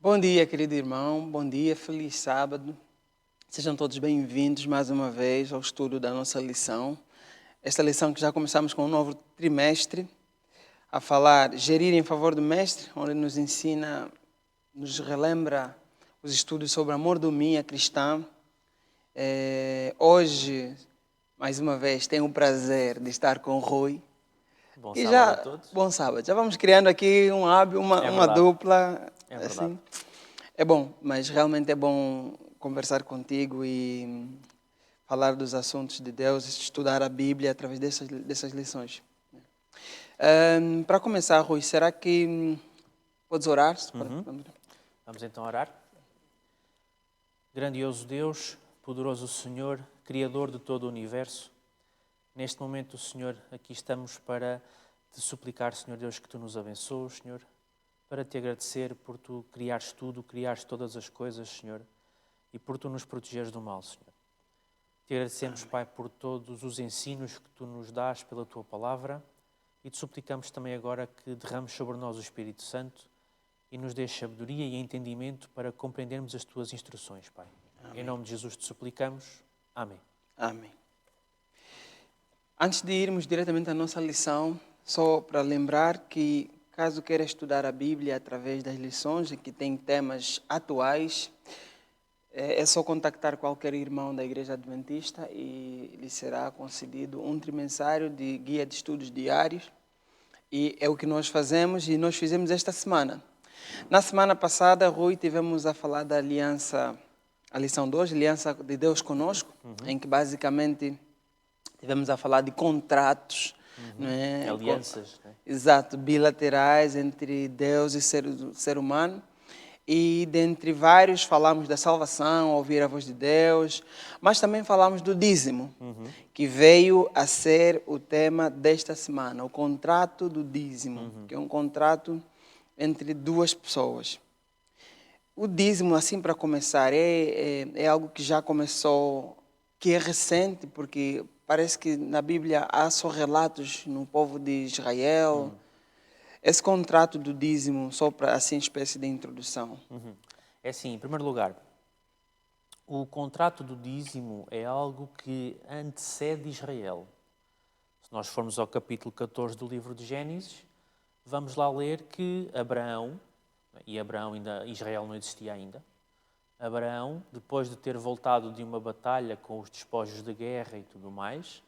Bom dia, querido irmão. Bom dia, feliz sábado. Sejam todos bem-vindos mais uma vez ao estudo da nossa lição. Esta lição que já começamos com um novo trimestre, a falar Gerir em favor do Mestre, onde nos ensina, nos relembra os estudos sobre a mordomia cristã. Hoje, mais uma vez, tenho o prazer de estar com o Rui. Bom E sábado a já, todos. bom sábado. Já vamos criando aqui um hábito, uma verdade. dupla. É verdade. Assim. É bom, mas realmente é bom conversar contigo e falar dos assuntos de Deus, estudar a Bíblia através dessas lições. Para começar, Rui, será que podes orar? Vamos então orar. Grandioso Deus, poderoso Senhor, Criador de todo o universo, neste momento, Senhor, aqui estamos para te suplicar, Senhor Deus, que tu nos abençoes, Senhor, para te agradecer por tu criares tudo, criares todas as coisas, Senhor, e por tu nos protegeres do mal, Senhor. Te agradecemos, Amém. Pai, por todos os ensinos que tu nos dás pela tua palavra e te suplicamos também agora que derrames sobre nós o Espírito Santo e nos dês sabedoria e entendimento para compreendermos as tuas instruções, Pai. Amém. Em nome de Jesus te suplicamos. Amém. Amém. Antes de irmos diretamente à nossa lição, só para lembrar que, caso queira estudar a Bíblia através das lições que tem temas atuais, é só contactar qualquer irmão da Igreja Adventista e lhe será concedido um trimensário de guia de estudos diários. E é o que nós fazemos e nós fizemos esta semana. Na semana passada, Rui, tivemos a falar da aliança, a lição 2, Aliança de Deus Conosco, em que basicamente tivemos a falar de contratos, não é? Alianças, né? Exato, bilaterais entre Deus e ser humano. E dentre vários falamos da salvação, ouvir a voz de Deus, mas também falamos do dízimo, que veio a ser o tema desta semana, o contrato do dízimo, que é um contrato entre duas pessoas. O dízimo, assim para começar, é algo que já começou, que é recente, porque parece que na Bíblia há só relatos no povo de Israel. Esse contrato do dízimo, só para assim espécie de introdução. É assim, em primeiro lugar, o contrato do dízimo é algo que antecede Israel. Se nós formos ao capítulo 14 do livro de Gênesis, vamos lá ler que Abraão, e Israel não existia ainda, Abraão, depois de ter voltado de uma batalha com os despojos de guerra e tudo mais,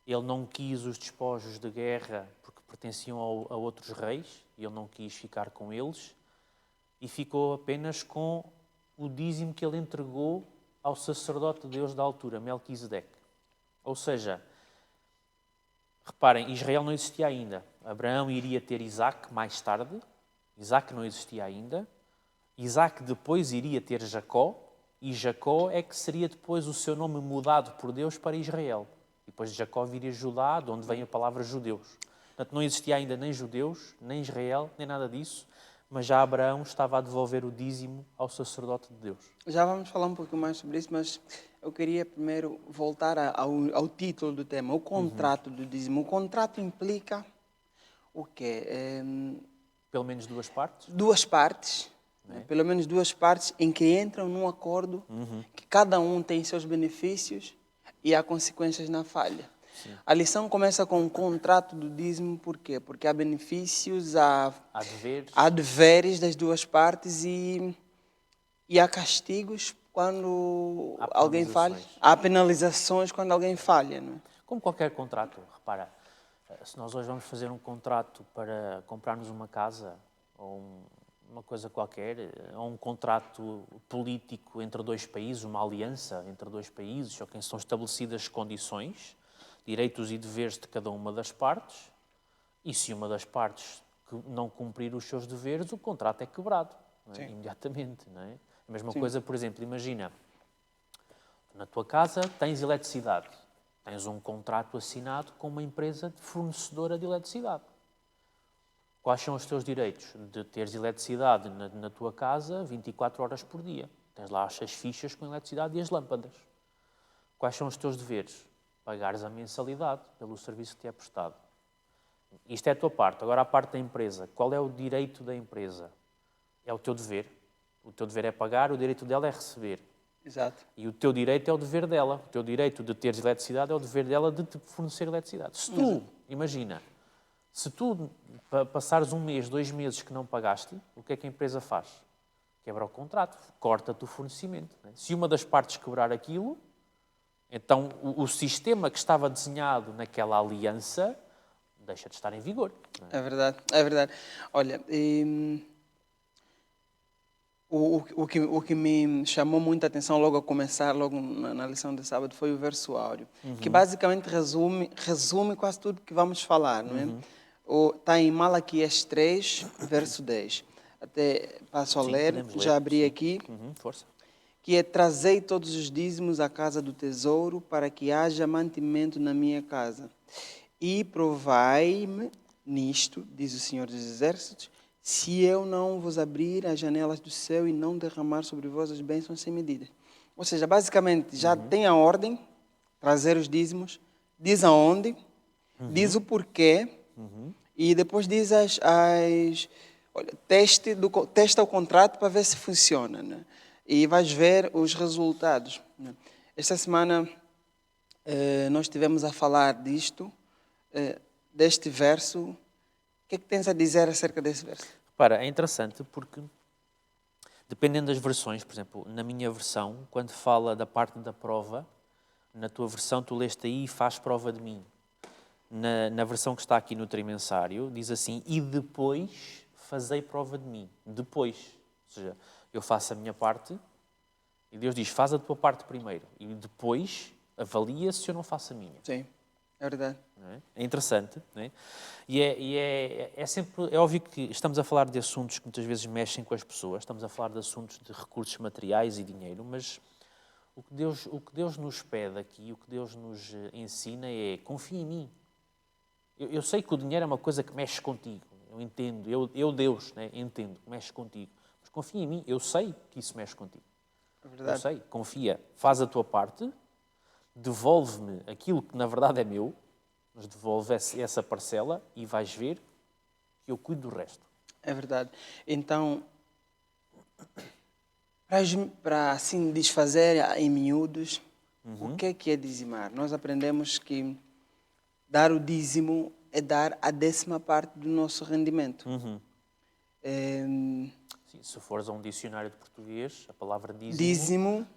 ele não quis os despojos de guerra porque pertenciam a outros reis, e ele não quis ficar com eles, e ficou apenas com o dízimo que ele entregou ao sacerdote de Deus da altura, Melquisedeque. Ou seja, reparem, Israel não existia ainda. Abraão iria ter Isaac mais tarde. Isaac não existia ainda. Isaac depois iria ter Jacó. E Jacó é que seria depois o seu nome mudado por Deus para Israel. E depois de Jacó viria Judá, de onde vem a palavra judeus. Portanto, não existia ainda nem judeus, nem Israel, nem nada disso. Mas já Abraão estava a devolver o dízimo ao sacerdote de Deus. Já vamos falar um pouco mais sobre isso, mas eu queria primeiro voltar ao título do tema, o contrato do dízimo. O contrato implica o quê? Pelo menos duas partes? Duas partes, né? Pelo menos duas partes em que entram num acordo que cada um tem seus benefícios e há consequências na falha. Sim. A lição começa com o contrato do dízimo, por quê? Porque há benefícios, há deveres das duas partes e há castigos quando alguém falha. Há penalizações quando alguém falha. Não é? Como qualquer contrato, repara, se nós hoje vamos fazer um contrato para comprarmos uma casa ou uma coisa qualquer, ou um contrato político entre dois países, uma aliança entre dois países, ou quem são estabelecidas condições, direitos e deveres de cada uma das partes, e se uma das partes não cumprir os seus deveres, o contrato é quebrado, não é? Imediatamente. Não é? A mesma coisa, por exemplo, imagina, na tua casa tens eletricidade, tens um contrato assinado com uma empresa fornecedora de eletricidade. Quais são os teus direitos? De teres eletricidade na tua casa 24 horas por dia. Tens lá as fichas com eletricidade e as lâmpadas. Quais são os teus deveres? Pagares a mensalidade pelo serviço que te é prestado. Isto é a tua parte. Agora a parte da empresa. Qual é o direito da empresa? É o teu dever. O teu dever é pagar, o direito dela é receber. Exato. E o teu direito é o dever dela. O teu direito de teres eletricidade é o dever dela de te fornecer eletricidade. Se tu, imagina, se tu passares 1 mês, 2 meses que não pagaste, o que é que a empresa faz? Quebra o contrato, corta-te o fornecimento. Não é? Se uma das partes quebrar aquilo, então o sistema que estava desenhado naquela aliança deixa de estar em vigor. Não é? É verdade, é verdade. Olha, o que me chamou muita atenção logo a começar, logo na lição de sábado, foi o verso áureo, que basicamente resume quase tudo que vamos falar, não é? Está em Malaquias 3, verso 10. Até passo a Sim, ler, podemos ler. já abri Sim. aqui, Força. que é: trazei todos os dízimos à casa do tesouro, para que haja mantimento na minha casa. E provai-me nisto, diz o Senhor dos Exércitos, se eu não vos abrir as janelas do céu e não derramar sobre vós as bênçãos sem medida. Ou seja, basicamente já tem a ordem, trazer os dízimos, diz aonde, diz o porquê, e depois diz olha, testa o contrato para ver se funciona, né? E vais ver os resultados, né? Esta semana nós estivemos a falar disto, deste verso. O que é que tens a dizer acerca desse verso? Repara, é interessante porque, dependendo das versões, por exemplo, na minha versão, quando fala da parte da prova, na tua versão tu leste aí: faz prova de mim. Na versão que está aqui no trimensário, diz assim: e depois fazei prova de mim. Depois. Ou seja, eu faço a minha parte e Deus diz: faz a tua parte primeiro. E depois avalia se eu não faço a minha. Sim, é verdade. É interessante, não é? E é sempre, é óbvio que estamos a falar de assuntos que muitas vezes mexem com as pessoas, estamos a falar de assuntos de recursos materiais e dinheiro, mas o que Deus nos pede aqui, o que Deus nos ensina é: confia em mim. Eu sei que o dinheiro é uma coisa que mexe contigo, eu entendo, eu Deus, né, entendo que mexe contigo, mas confia em mim, eu sei que isso mexe contigo. É verdade. Eu sei, confia, faz a tua parte, devolve-me aquilo que na verdade é meu, mas devolve essa parcela e vais ver que eu cuido do resto. É verdade. Então, para assim desfazer em miúdos, o que é dizimar? Nós aprendemos que dar o dízimo é dar a 10ª parte do nosso rendimento. Sim, se fores a um dicionário de português, a palavra dízimo, Dízimo,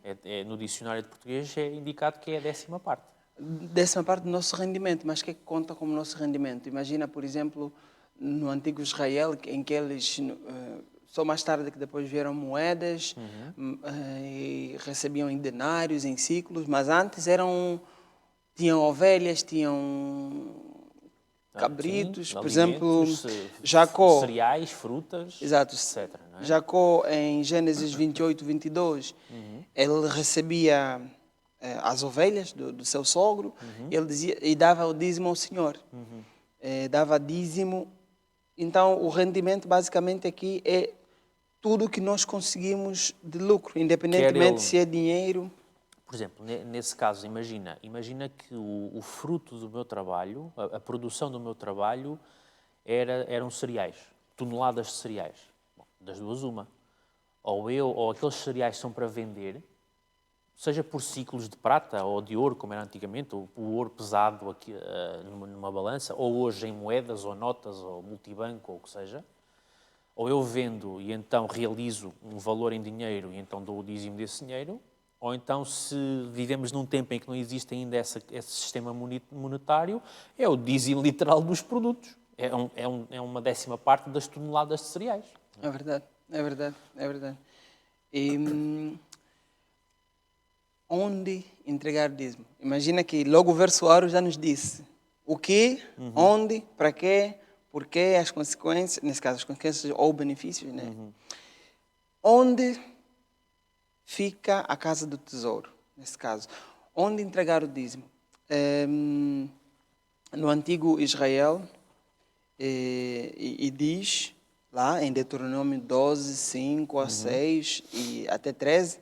no dicionário de português é indicado que é a 10ª parte. 10ª parte do nosso rendimento. Mas o que é que conta como nosso rendimento? Imagina, por exemplo, no antigo Israel, em que eles, só mais tarde que depois vieram moedas, e recebiam em denários, em ciclos, mas antes tinham ovelhas, tinham cabritos, Sim, por exemplo, alimentos, Jacó. cereais, frutas, Exato. etc. Não é? Jacó, em Gênesis 28, 22, ele recebia as ovelhas do seu sogro, ele dizia, e dava o dízimo ao Senhor. Dava dízimo. Então, o rendimento, basicamente, aqui é tudo que nós conseguimos de lucro, independentemente se é dinheiro. Por exemplo, nesse caso, imagina que o fruto do meu trabalho, a produção do meu trabalho, eram cereais, toneladas de cereais. Bom, das duas, uma. Ou aqueles cereais são para vender, seja por ciclos de prata ou de ouro, como era antigamente, ou o ouro pesado aqui, numa balança, ou hoje em moedas, ou notas, ou multibanco, ou o que seja. Ou eu vendo e então realizo um valor em dinheiro e então dou o dízimo desse dinheiro, ou então, se vivemos num tempo em que não existe ainda esse sistema monetário, é o dízimo literal dos produtos. É uma 10ª parte das toneladas de cereais. É verdade, é verdade, é verdade. E onde entregar o dízimo? Imagina que logo o verso áureo já nos disse o que, onde, para quê, porquê, as consequências, nesse caso as consequências ou benefícios, né? Onde fica a casa do tesouro, nesse caso? Onde entregar o dízimo? No antigo Israel, e diz lá em Deuteronômio 12, 5 a 6 e até 13,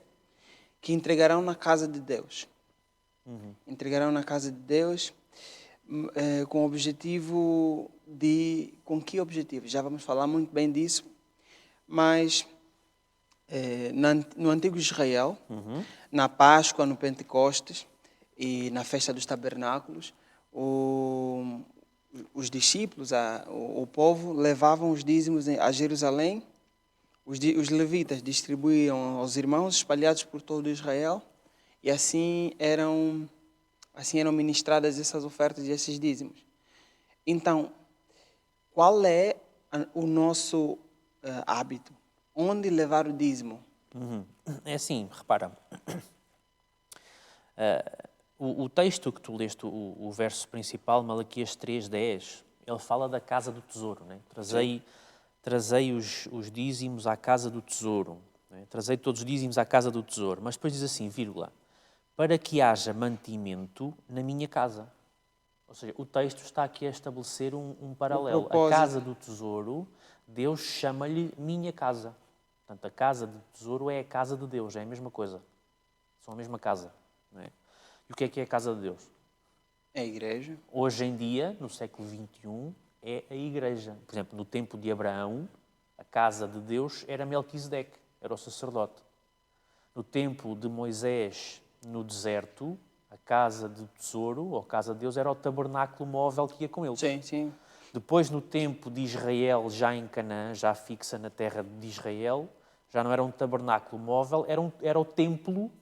que entregarão na casa de Deus. Entregarão na casa de Deus com o objetivo de... Com que objetivo? Já vamos falar muito bem disso, mas no antigo Israel, na Páscoa, no Pentecostes e na festa dos tabernáculos, os discípulos, o povo, levavam os dízimos a Jerusalém. Os levitas distribuíam aos irmãos espalhados por todo Israel e assim eram ministradas essas ofertas e esses dízimos. Então, qual é o nosso hábito? Onde levar o dízimo? É assim, repara. O texto que tu leste, o verso principal, Malaquias 3:10, ele fala da casa do tesouro, né? Trazei os dízimos à casa do tesouro. Né? Trazei todos os dízimos à casa do tesouro. Mas depois diz assim, vírgula, para que haja mantimento na minha casa. Ou seja, o texto está aqui a estabelecer um paralelo. A casa do tesouro, Deus chama-lhe minha casa. Portanto, a casa do tesouro é a casa de Deus, é a mesma coisa. São a mesma casa. Não é? E o que é a casa de Deus? É a igreja. Hoje em dia, no século XXI, é a igreja. Por exemplo, no tempo de Abraão, a casa de Deus era Melquisedeque, era o sacerdote. No tempo de Moisés, no deserto, a casa do tesouro, ou a casa de Deus, era o tabernáculo móvel que ia com ele. Sim, sim. Depois, no tempo de Israel, já em Canaã, já fixa na terra de Israel, já não era um tabernáculo móvel, era o templo,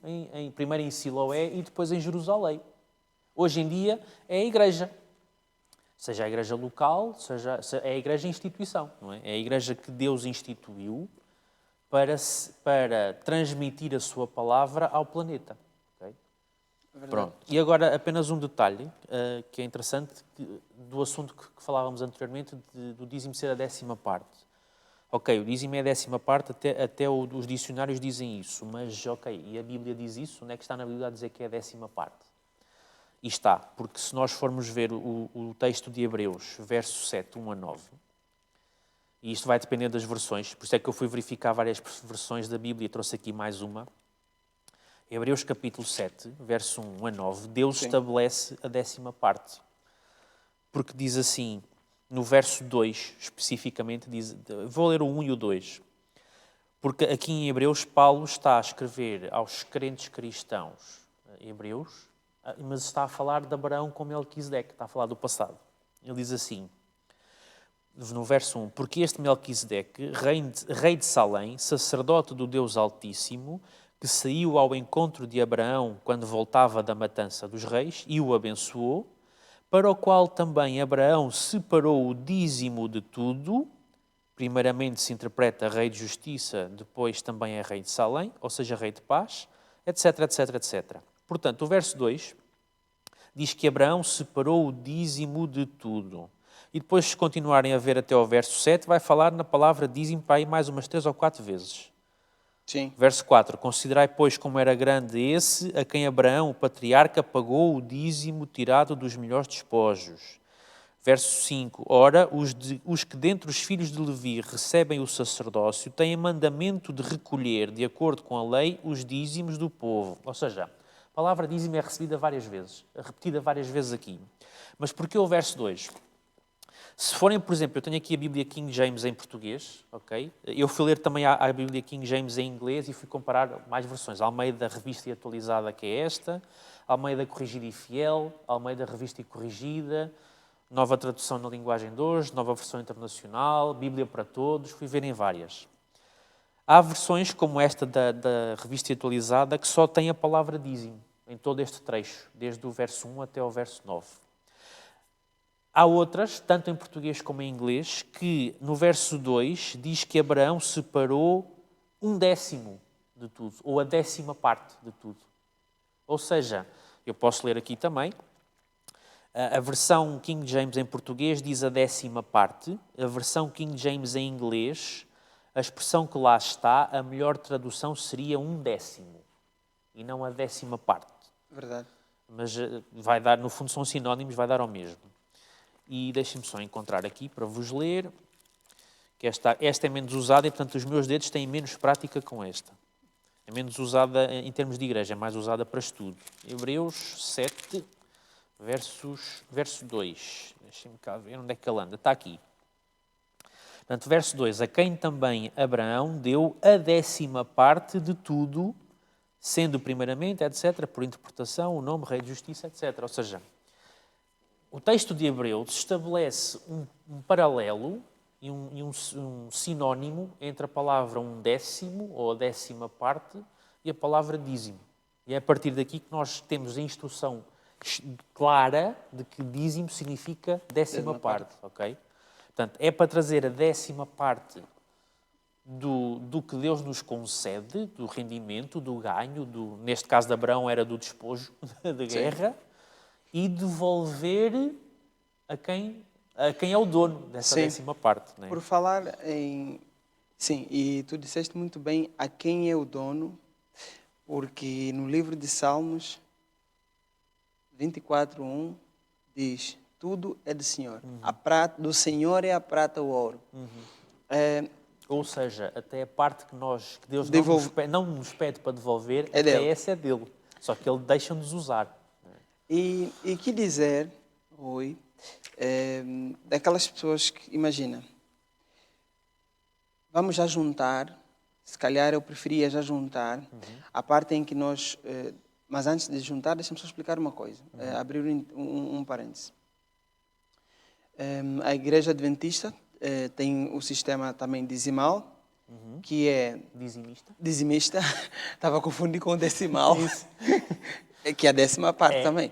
primeiro em Siloé e depois em Jerusalém. Hoje em dia é a igreja. Seja a igreja local, seja é a igreja instituição. Não é? É a igreja que Deus instituiu para transmitir a sua palavra ao planeta. Okay? Pronto. E agora apenas um detalhe que é interessante do assunto que falávamos anteriormente, do dízimo ser a 10ª parte. Ok, o dízimo é a 10ª parte, até os dicionários dizem isso, mas ok, e a Bíblia diz isso? Onde é que está na Bíblia a dizer que é a 10ª parte? E está, porque se nós formos ver o texto de Hebreus, verso 7, 1-9, e isto vai depender das versões, por isso é que eu fui verificar várias versões da Bíblia e trouxe aqui mais uma. Hebreus capítulo 7, verso 1-9, Deus estabelece a 10ª parte. Porque diz assim, no verso 2, especificamente, vou ler o 1 e o 2. Porque aqui em Hebreus, Paulo está a escrever aos crentes cristãos hebreus, mas está a falar de Abraão com Melquisedeque, está a falar do passado. Ele diz assim, no verso 1, porque este Melquisedeque, rei de Salém, sacerdote do Deus Altíssimo, que saiu ao encontro de Abraão quando voltava da matança dos reis e o abençoou, para o qual também Abraão separou o dízimo de tudo, primeiramente se interpreta rei de justiça, depois também é rei de Salém, ou seja, rei de paz, etc, etc, etc. Portanto, o verso 2 diz que Abraão separou o dízimo de tudo. E depois, se continuarem a ver até ao verso 7, vai falar na palavra dízimo para aí mais umas 3 ou 4 vezes. Sim. Verso 4. Considerai, pois, como era grande esse a quem Abraão, o patriarca, pagou o dízimo tirado dos melhores despojos. Verso 5. Ora, os que dentre os filhos de Levi recebem o sacerdócio têm mandamento de recolher, de acordo com a lei, os dízimos do povo. Ou seja, a palavra dízimo é recebida várias vezes, repetida várias vezes aqui. Mas porquê o verso 2? Se forem, por exemplo, eu tenho aqui a Bíblia King James em português, ok? Eu fui ler também a Bíblia King James em inglês e fui comparar mais versões. Almeida Revista e Atualizada, que é esta, Almeida Corrigida e Fiel, Almeida Revista e Corrigida, Nova Tradução na Linguagem de Hoje, Nova Versão Internacional, Bíblia para Todos, fui ver em várias. Há versões como esta da Revista e Atualizada que só tem a palavra dízimo em todo este trecho, desde o verso 1 até o verso 9. Há outras, tanto em português como em inglês, que no verso 2 diz que Abraão separou 1/10 de tudo, ou a 10ª parte de tudo. Ou seja, eu posso ler aqui também, a versão King James em português diz a 10ª parte, a versão King James em inglês, a expressão que lá está, a melhor tradução seria 1/10, e não a 10ª parte. Verdade. Mas vai dar, no fundo são sinónimos, vai dar ao mesmo. E deixem-me só encontrar aqui para vos ler, que esta é menos usada e, portanto, os meus dedos têm menos prática com esta. É menos usada em termos de igreja, é mais usada para estudo. Hebreus 7, verso 2. Deixem-me cá ver onde é que ela anda. Está aqui. Portanto, verso 2, a quem também Abraão deu a 10ª parte de tudo, sendo primeiramente, etc., por interpretação, o nome Rei de Justiça, etc. Ou seja, o texto de Hebreus estabelece um paralelo e um sinónimo entre a palavra 1/10 ou a 10ª parte e a palavra dízimo. E é a partir daqui que nós temos a instrução clara de que dízimo significa 10ª parte, ok? Portanto, é para trazer a 10ª parte do que Deus nos concede, do rendimento, do ganho, neste caso de Abraão era do despojo de guerra, e devolver a quem é o dono dessa 10ª parte. Não é? Por falar em... Sim, e tu disseste muito bem a quem é o dono, porque no livro de Salmos 24:1 diz: tudo é do Senhor. A prata, do Senhor é a prata, o ouro. Ou seja, até a parte que Deus não nos pede para devolver, É até dele. essa é dele. Só que Ele deixa-nos usar. E que dizer, Rui, daquelas pessoas que, imagina, vamos já juntar, se calhar eu preferia já juntar a parte em que nós... mas antes de juntar, deixa-me só explicar uma coisa, abrir um parêntese. A Igreja Adventista tem o sistema também dizimal, que é... Dizimista. Dizimista. Estava a confundir com o decimal. Que é a 10ª parte também.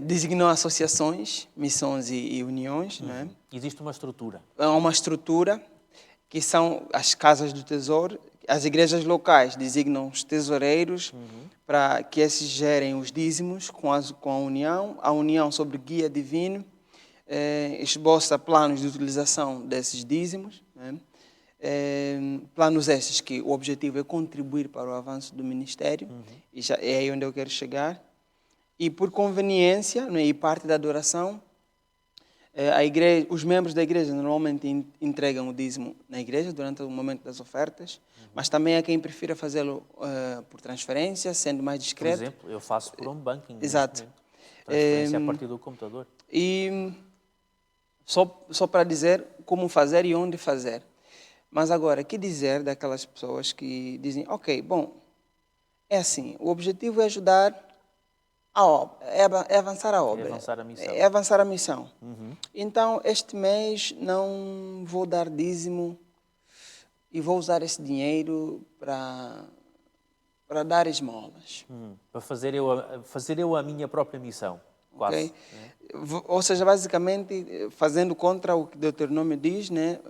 Designam associações, missões e uniões. Não é? Existe uma estrutura. É uma estrutura que são as casas do tesouro. As igrejas locais designam os tesoureiros para que esses gerem os dízimos com a união. A união, sobre guia divino, esboça planos de utilização desses dízimos. Não é? Planos esses que o objetivo é contribuir para o avanço do ministério, e já é aí onde eu quero chegar. E por conveniência, né, e parte da adoração, a igreja, os membros da igreja normalmente entregam o dízimo na igreja durante o momento das ofertas, mas também há quem prefira fazê-lo por transferência, sendo mais discreto. Por exemplo, eu faço por home banking. Exato. Transferência a partir do computador. E só para dizer como fazer e onde fazer. Mas agora, que dizer daquelas pessoas que dizem, ok, bom, é assim, o objetivo é ajudar a obra, é avançar a obra. É avançar a missão. É avançar a missão. Então, este mês não vou dar dízimo e vou usar esse dinheiro para dar esmolas. Para fazer eu a minha própria missão. Quase. Okay? Ou seja, basicamente, fazendo contra o que Deuteronômio diz, né?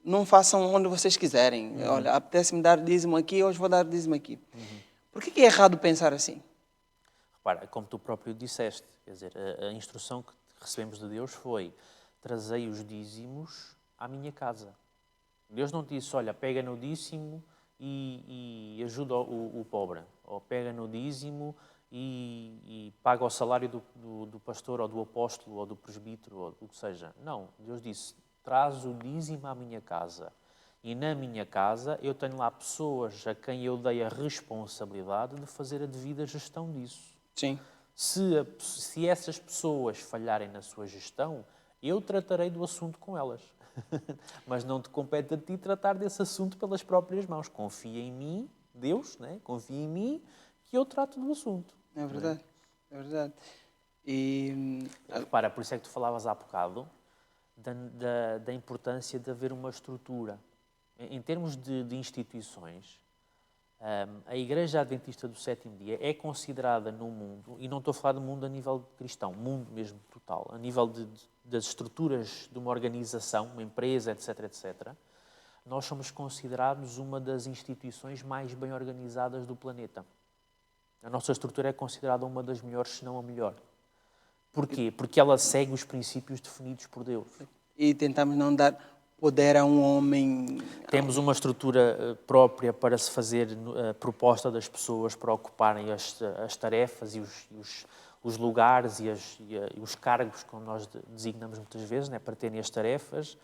Não façam onde vocês quiserem. Olha, apetece-me dar dízimo aqui, hoje vou dar dízimo aqui. Por que é errado pensar assim? Repara, como tu próprio disseste, quer dizer, a instrução que recebemos de Deus foi: trazei os dízimos à minha casa. Deus não disse, olha, pega no dízimo e ajuda o pobre. Ou pega no dízimo e paga o salário do pastor, ou do apóstolo, ou do presbítero, ou o que seja. Não, Deus disse, traz o dízimo à minha casa. E na minha casa eu tenho lá pessoas a quem eu dei a responsabilidade de fazer a devida gestão disso. Sim. Se essas pessoas falharem na sua gestão, eu tratarei do assunto com elas. Mas não te compete a ti tratar desse assunto pelas próprias mãos. Confia em mim, Deus, né? Confia em mim, que eu trato do assunto. É verdade, é verdade. E repara, por isso é que tu falavas há bocado da importância de haver uma estrutura. Em termos de instituições, a Igreja Adventista do Sétimo Dia é considerada no mundo, e não estou a falar do mundo a nível cristão, mundo mesmo total, a nível das estruturas de uma organização, uma empresa, etc., etc., nós somos considerados uma das instituições mais bem organizadas do planeta. A nossa estrutura é considerada uma das melhores, se não a melhor. Porquê? Porque ela segue os princípios definidos por Deus. E tentamos não dar poder a um homem... Temos uma estrutura própria para se fazer a proposta das pessoas para ocuparem as tarefas e os lugares e os cargos, como nós designamos muitas vezes, né, para terem as tarefas.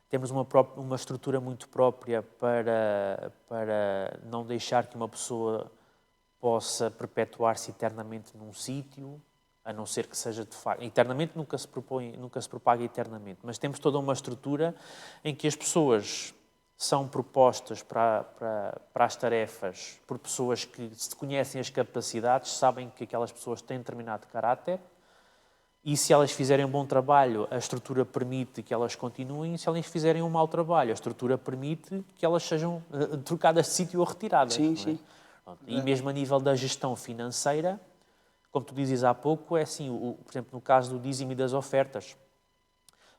Temos uma estrutura muito própria para não deixar que uma pessoa possa perpetuar-se eternamente num sítio. a não ser que seja de facto... Eternamente nunca se propaga eternamente, mas temos toda uma estrutura em que as pessoas são propostas para as tarefas por pessoas que se conhecem as capacidades, sabem que aquelas pessoas têm determinado caráter e se elas fizerem um bom trabalho, a estrutura permite que elas continuem e se elas fizerem um mau trabalho, a estrutura permite que elas sejam trocadas de sítio ou retiradas. Sim, não é? sim. E mesmo a nível da gestão financeira, como tu dizes há pouco, é assim, por exemplo, no caso do dízimo e das ofertas,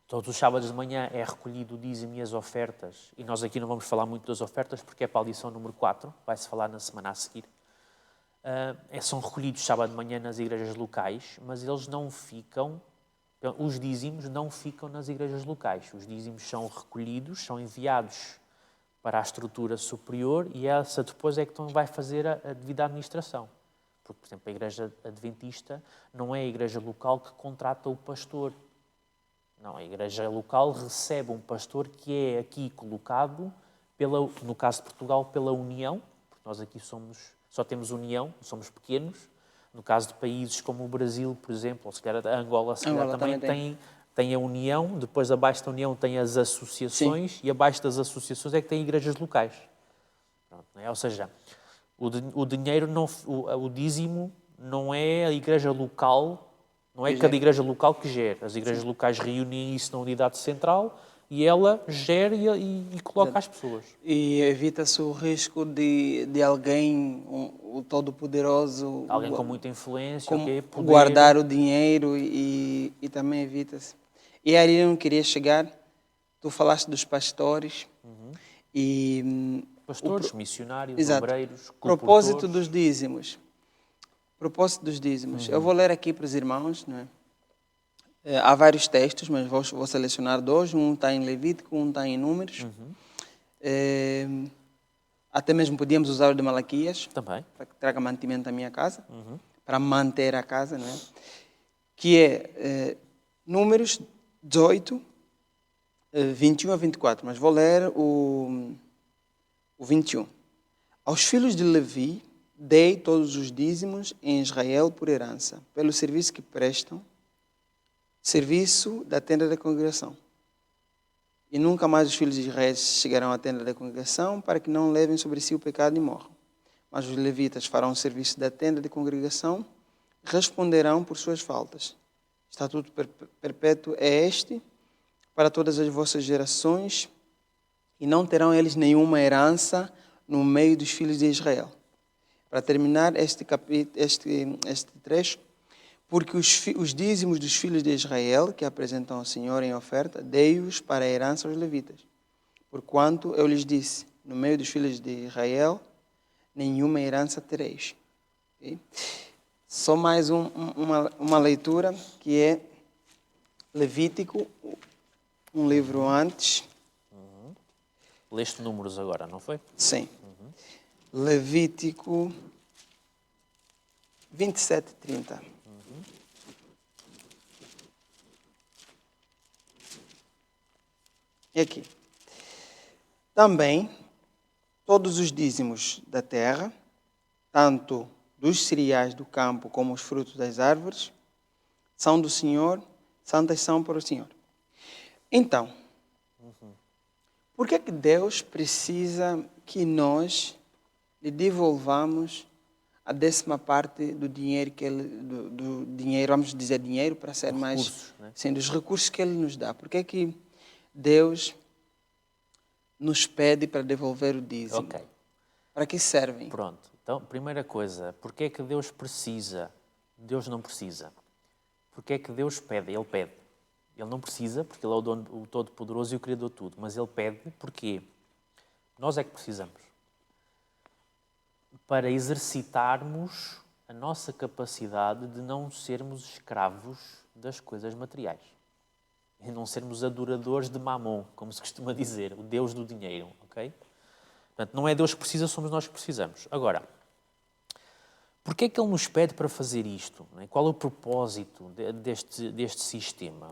todos os sábados de manhã é recolhido o dízimo e as ofertas. E nós aqui não vamos falar muito das ofertas porque é para a lição número 4, vai-se falar na semana a seguir. São recolhidos sábado de manhã nas igrejas locais, mas eles não ficam, os dízimos não ficam nas igrejas locais. Os dízimos são recolhidos, são enviados para a estrutura superior e essa depois é que vai fazer a devida administração. Porque, por exemplo, a igreja adventista não é a igreja local que contrata o pastor. Não, a igreja local recebe um pastor que é aqui colocado, no caso de Portugal, pela União, porque nós aqui só temos União, somos pequenos. No caso de países como o Brasil, por exemplo, ou se calhar a Angola, também tem a União, depois abaixo da União tem as associações. Sim. E abaixo das associações é que tem igrejas locais. Pronto, não é? Ou seja, o dinheiro, o dízimo não é a igreja local. Não é cada igreja local que gera. As igrejas locais reúnem isso na unidade central e ela gera e coloca as pessoas. E evita-se o risco de alguém, o todo-poderoso... Alguém com muita influência, poder guardar o dinheiro e também evita-se. E aí eu não queria chegar, tu falaste dos pastores e... Pastores, missionários, exato, obreiros, propósito dos dízimos. Propósito dos dízimos. Eu vou ler aqui para os irmãos, não é? Há vários textos, mas vou selecionar dois. Um está em Levítico, um está em Números. Até mesmo podíamos usar o de Malaquias, também, para que traga mantimento à minha casa, para manter a casa, não é? Que é Números 18, 21 a 24. Mas vou ler o 21. Aos filhos de Levi, dei todos os dízimos em Israel por herança, pelo serviço que prestam, serviço da tenda da congregação. E nunca mais os filhos de Israel chegarão à tenda da congregação, para que não levem sobre si o pecado e morram. Mas os levitas farão o serviço da tenda de congregação, responderão por suas faltas. Estatuto perpétuo é este, para todas as vossas gerações, e não terão eles nenhuma herança no meio dos filhos de Israel. Para terminar este trecho, porque os dízimos dos filhos de Israel, que apresentam ao Senhor em oferta, dei-os para a herança aos levitas. Porquanto eu lhes disse, no meio dos filhos de Israel, nenhuma herança tereis. Okay? Só mais uma leitura, que é Levítico, um livro antes. Leste Números agora, não foi? Sim. Levítico 27, 30. E aqui. Também, todos os dízimos da terra, tanto dos cereais do campo como os frutos das árvores, são do Senhor, santas são para o Senhor. Então, por que Deus precisa que nós lhe devolvamos a 10ª parte do dinheiro que do dinheiro, vamos dizer dinheiro para ser mais, né? Sim, dos recursos que Ele nos dá? Por que Deus nos pede para devolver o dízimo? Ok. Para que servem? Pronto. Então, primeira coisa, porque é que Deus precisa? Deus não precisa. Porque é que Deus pede? Ele pede. Ele não precisa, porque Ele é o dono, o Todo-Poderoso e o Criador de tudo. Mas Ele pede porque nós é que precisamos. Para exercitarmos a nossa capacidade de não sermos escravos das coisas materiais. E não sermos adoradores de Mamon, como se costuma dizer, o Deus do dinheiro, ok? Portanto, não é Deus que precisa, somos nós que precisamos. Agora, porquê é que Ele nos pede para fazer isto? Qual é o propósito deste sistema?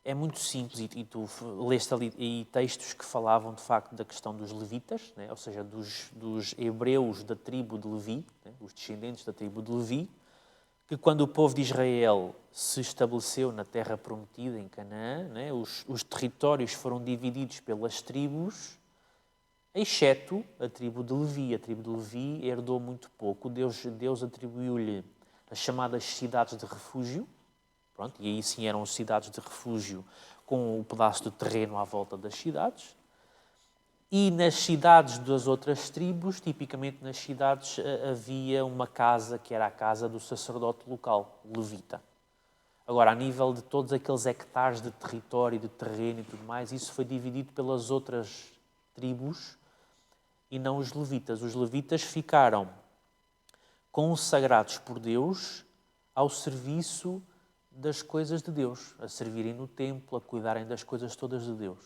É muito simples, e tu leste ali textos que falavam, de facto, da questão dos levitas, né? Ou seja, dos hebreus da tribo de Levi, né? Os descendentes da tribo de Levi, que quando o povo de Israel se estabeleceu na terra prometida, em Canaã, né, os territórios foram divididos pelas tribos, exceto a tribo de Levi. A tribo de Levi herdou muito pouco. Deus atribuiu-lhe as chamadas cidades de refúgio. Pronto, e aí sim eram cidades de refúgio com o pedaço de terreno à volta das cidades. E nas cidades das outras tribos, tipicamente nas cidades, havia uma casa que era a casa do sacerdote local, levita. Agora, a nível de todos aqueles hectares de território, de terreno e tudo mais, isso foi dividido pelas outras tribos e não os levitas. Os levitas ficaram consagrados por Deus ao serviço das coisas de Deus, a servirem no templo, a cuidarem das coisas todas de Deus.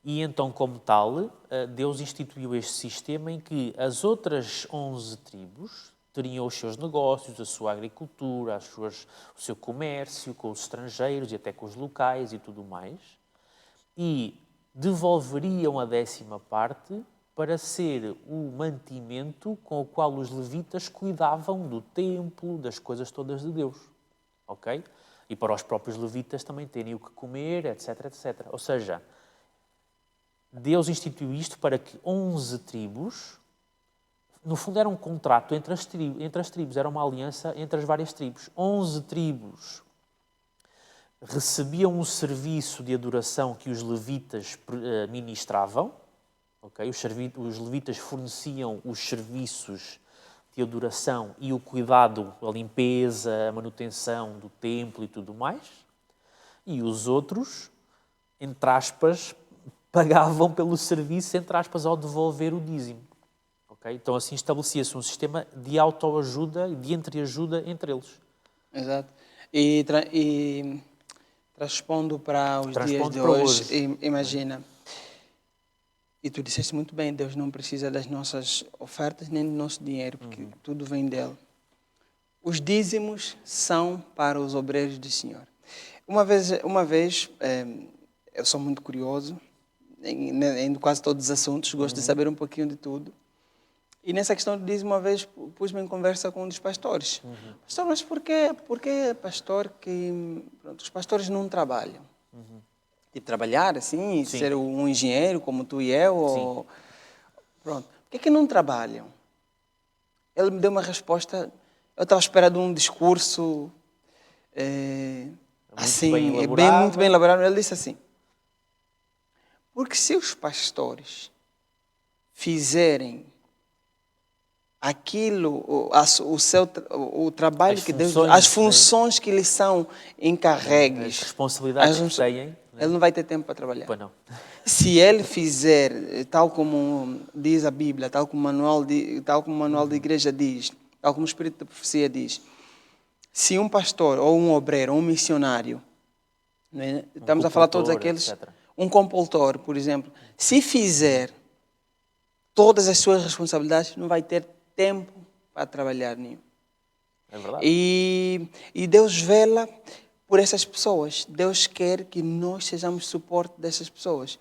E então, como tal, Deus instituiu este sistema em que as outras 11 tribos teriam os seus negócios, a sua agricultura, o seu comércio com os estrangeiros e até com os locais e tudo mais, e devolveriam a 10ª parte para ser o mantimento com o qual os levitas cuidavam do templo, das coisas todas de Deus. Ok? E para os próprios levitas também terem o que comer, etc, etc. Ou seja, Deus instituiu isto para que 11 tribos, no fundo era um contrato entre as tribos, era uma aliança entre as várias tribos. 11 tribos recebiam um serviço de adoração que os levitas ministravam. Okay? Os levitas forneciam os serviços de adoração e o cuidado, a limpeza, a manutenção do templo e tudo mais. E os outros, entre aspas, pagavam pelo serviço, entre aspas, ao devolver o dízimo. Okay? Então assim estabelecia-se um sistema de autoajuda e de entreajuda entre eles. Exato. E transpondo para os dias de hoje, imagina, e tu disseste muito bem, Deus não precisa das nossas ofertas nem do nosso dinheiro, porque tudo vem dele. Os dízimos são para os obreiros do Senhor. Uma vez eu sou muito curioso, em quase todos os assuntos, gosto de saber um pouquinho de tudo. E nessa questão do dízimo, uma vez pus-me em conversa com um dos pastores. Pastor, mas por que pastor, que os pastores não trabalham? Tipo, trabalhar assim, Sim. ser um engenheiro como tu e eu? Ou... Pronto. Por que não trabalham? Ele me deu uma resposta, eu estava esperando um discurso muito bem elaborado. Ele disse assim, porque se os pastores fizerem aquilo, o trabalho que Deus... As funções que lhes são encarregues... As responsabilidades que têm... Ele não vai ter tempo para trabalhar. Pois não. Se ele fizer, tal como diz a Bíblia, tal como o manual de igreja diz, tal como o Espírito da Profecia diz, se um pastor, ou um obreiro, ou um missionário, né, estamos a falar todos aqueles... Etc. Um compultor, por exemplo, se fizer todas as suas responsabilidades, não vai ter tempo para trabalhar nenhum. É verdade. E Deus vela por essas pessoas. Deus quer que nós sejamos suporte dessas pessoas.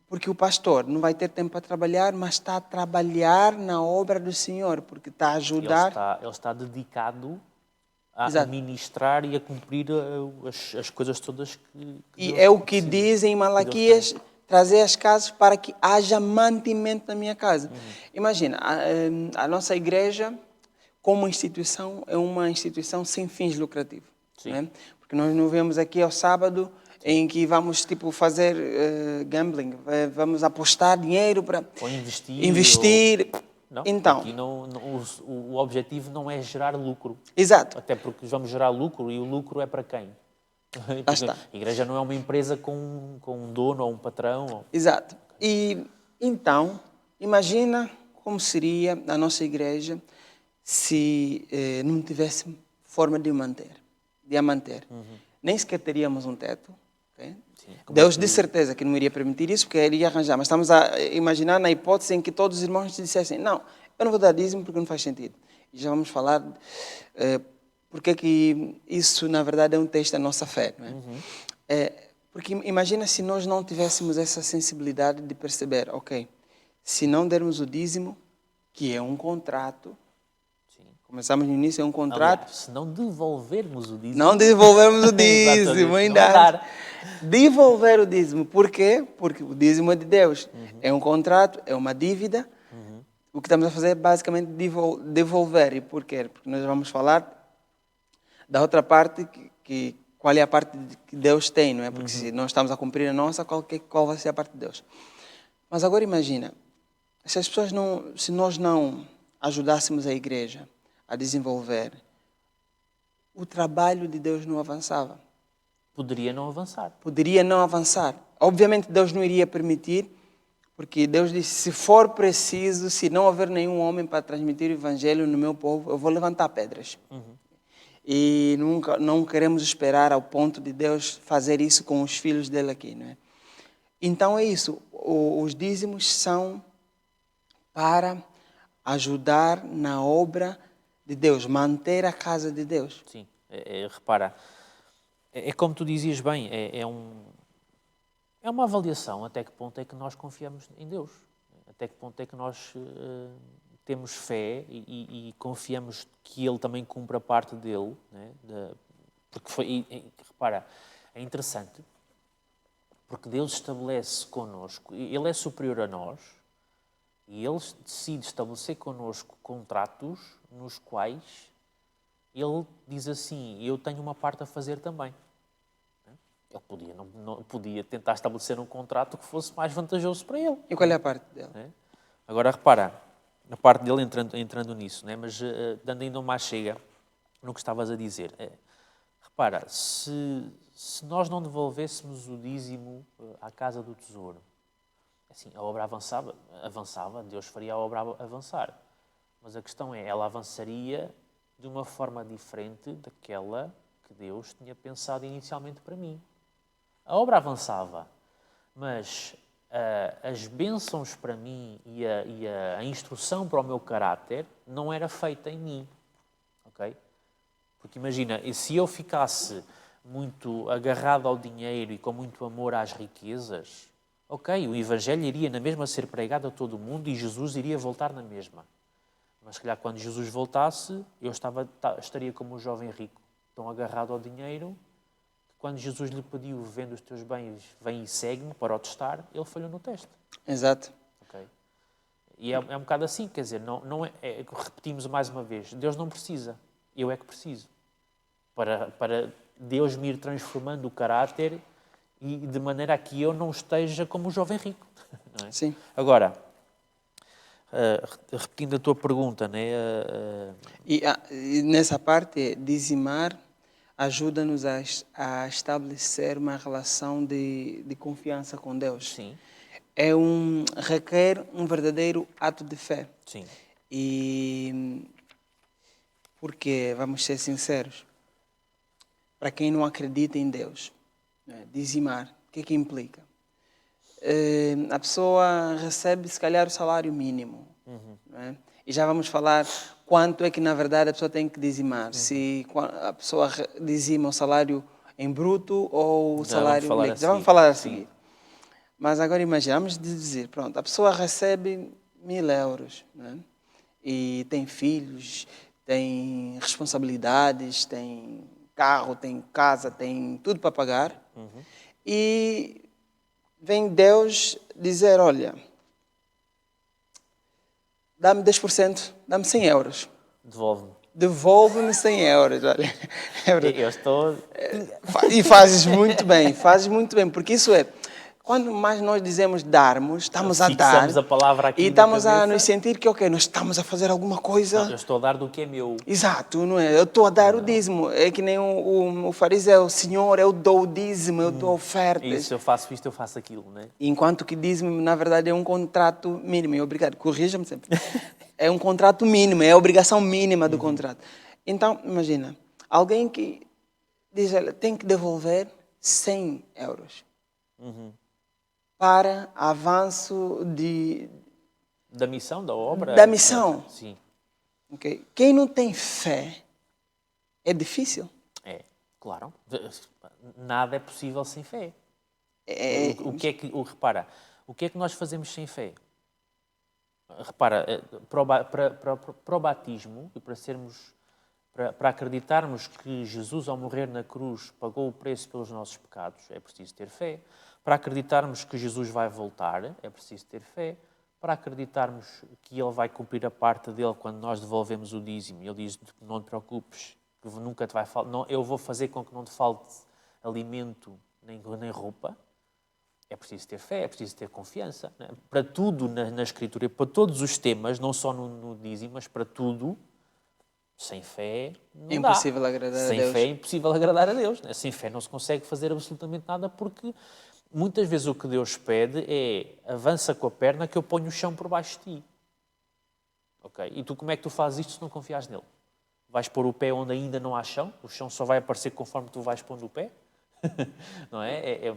Porque o pastor não vai ter tempo para trabalhar, mas está a trabalhar na obra do Senhor, porque está a ajudar. Ele está dedicado a administrar e a cumprir as coisas todas que e Deus é o que diz em Malaquias, trazer as casas para que haja mantimento na minha casa. Imagina, a nossa igreja, como instituição, é uma instituição sem fins lucrativos. Né? Porque nós não vemos aqui ao sábado em que vamos fazer gambling, vamos apostar dinheiro para investir. Não, então, aqui o objetivo não é gerar lucro. Exato. Até porque vamos gerar lucro e o lucro é para quem? A igreja não é uma empresa com um dono ou um patrão. Exato. E então, imagina como seria a nossa igreja se não tivesse forma de a manter. Nem sequer teríamos um teto. Okay? Deus de certeza que não iria permitir isso, porque ele ia arranjar. Mas estamos a imaginar na hipótese em que todos os irmãos dissessem, não, eu não vou dar dízimo porque não faz sentido. E já vamos falar porque que isso, na verdade, é um teste da nossa fé. Não é? Porque imagina se nós não tivéssemos essa sensibilidade de perceber, ok, se não dermos o dízimo, que é um contrato, Começamos no início, é um contrato. Aliás, se não devolvermos o dízimo... Não devolvermos o Exatamente, dízimo, não ainda. dar. Devolver o dízimo. Por quê? Porque o dízimo é de Deus. É um contrato, é uma dívida. O que estamos a fazer é basicamente devolver. E por quê? Porque nós vamos falar da outra parte, qual é a parte que Deus tem, não é? Porque se nós estamos a cumprir a nossa, qual vai ser a parte de Deus? Mas agora imagina, se as pessoas não, se nós não ajudássemos a igreja a desenvolver, o trabalho de Deus não avançava. Poderia não avançar. Poderia não avançar. Obviamente Deus não iria permitir, porque Deus disse, se for preciso, se não houver nenhum homem para transmitir o evangelho no meu povo, eu vou levantar pedras. E nunca, não queremos esperar ao ponto de Deus fazer isso com os filhos dele aqui, não é? Então é isso, os dízimos são para ajudar na obra de Deus, manter a casa de Deus. Sim, repara, é como tu dizias bem, é uma avaliação até que ponto é que nós confiamos em Deus, até que ponto é que nós temos fé e confiamos que Ele também cumpra a parte dele, né? Porque repara, é interessante, porque Deus estabelece connosco, Ele é superior a nós, e Ele decide estabelecer connosco contratos nos quais Ele diz assim, eu tenho uma parte a fazer também. Ele podia tentar estabelecer um contrato que fosse mais vantajoso para ele. E qual é a parte dele? Agora, repara, a parte dele entrando nisso, né? Mas dando ainda uma chega no que estavas a dizer. Repara, se nós não devolvêssemos o dízimo à casa do tesouro, assim, a obra avançava, Deus faria a obra avançar. Mas a questão é, ela avançaria de uma forma diferente daquela que Deus tinha pensado inicialmente para mim. A obra avançava, mas as bênçãos para mim e a instrução para o meu caráter não era feita em mim, ok? Porque imagina, se eu ficasse muito agarrado ao dinheiro e com muito amor às riquezas, ok, o Evangelho iria na mesma ser pregado a todo o mundo e Jesus iria voltar na mesma. Mas, se calhar, quando Jesus voltasse, eu estaria como o jovem rico, tão agarrado ao dinheiro, que quando Jesus lhe pediu, vende os teus bens, vem e segue-me para o testar, ele falhou no teste. Exato. Okay? E é um bocado assim, quer dizer, repetimos mais uma vez, Deus não precisa, eu é que preciso. Para Deus me ir transformando o caráter e de maneira a que eu não esteja como o jovem rico. Não é? Sim. Agora, repetindo a tua pergunta, né? E nessa parte, dizimar ajuda-nos a estabelecer uma relação de confiança com Deus. Sim. Requer um verdadeiro ato de fé. Sim. E porque, vamos ser sinceros, para quem não acredita em Deus, né, dizimar, o que implica? A pessoa recebe, se calhar, o salário mínimo. Né? E já vamos falar quanto é que, na verdade, a pessoa tem que dizimar. Se a pessoa dizima o salário em bruto ou o salário líquido. Já vamos falar a seguir. Mas agora imaginamos dizer, pronto, a pessoa recebe 1.000 euros, né? E tem filhos, tem responsabilidades, tem carro, tem casa, tem tudo para pagar. E vem Deus dizer, olha, dá-me 10%, dá-me 100 euros. Devolve-me. Devolve-me 100 euros. Olha. Eu estou... E fazes muito bem, porque isso é... Quando mais nós dizemos darmos, estamos a dar. Fixamos a palavra aqui e estamos a nos sentir que, ok, nós estamos a fazer alguma coisa. Não, eu estou a dar do que é meu. Exato, não é? Eu estou a dar o dízimo. É que nem o fariseu, Senhor, eu dou o dízimo, eu dou ofertas. Isso, eu faço isto, eu faço aquilo, né? Enquanto que dízimo, na verdade, é um contrato mínimo. E obrigado, corrija-me sempre. É um contrato mínimo, é a obrigação mínima do contrato. Então, imagina, alguém que diz, olha, tem que devolver 100 euros. Para avanço da missão, da obra? Da missão. Sim. Okay. Quem não tem fé, é difícil. É, claro. Nada é possível sem fé. Repara, o que é que nós fazemos sem fé? repara, para o batismo e para acreditarmos que Jesus, ao morrer na cruz, pagou o preço pelos nossos pecados, é preciso ter fé. Para acreditarmos que Jesus vai voltar, é preciso ter fé. Para acreditarmos que Ele vai cumprir a parte dele quando nós devolvemos o dízimo. Ele diz, não te preocupes, que nunca te vai faltar. Eu vou fazer com que não te falte alimento nem roupa. É preciso ter fé, é preciso ter confiança. Né? Para tudo na Escritura, para todos os temas, não só no dízimo, mas para tudo, sem fé não dá. Impossível agradar a Deus. Sem fé é impossível agradar a Deus. Né? Sem fé não se consegue fazer absolutamente nada, porque muitas vezes o que Deus pede é avança com a perna que eu ponho o chão por baixo de ti. Okay? E tu como é que tu fazes isto se não confias nele? Vais pôr o pé onde ainda não há chão? O chão só vai aparecer conforme tu vais pondo o pé? Não é?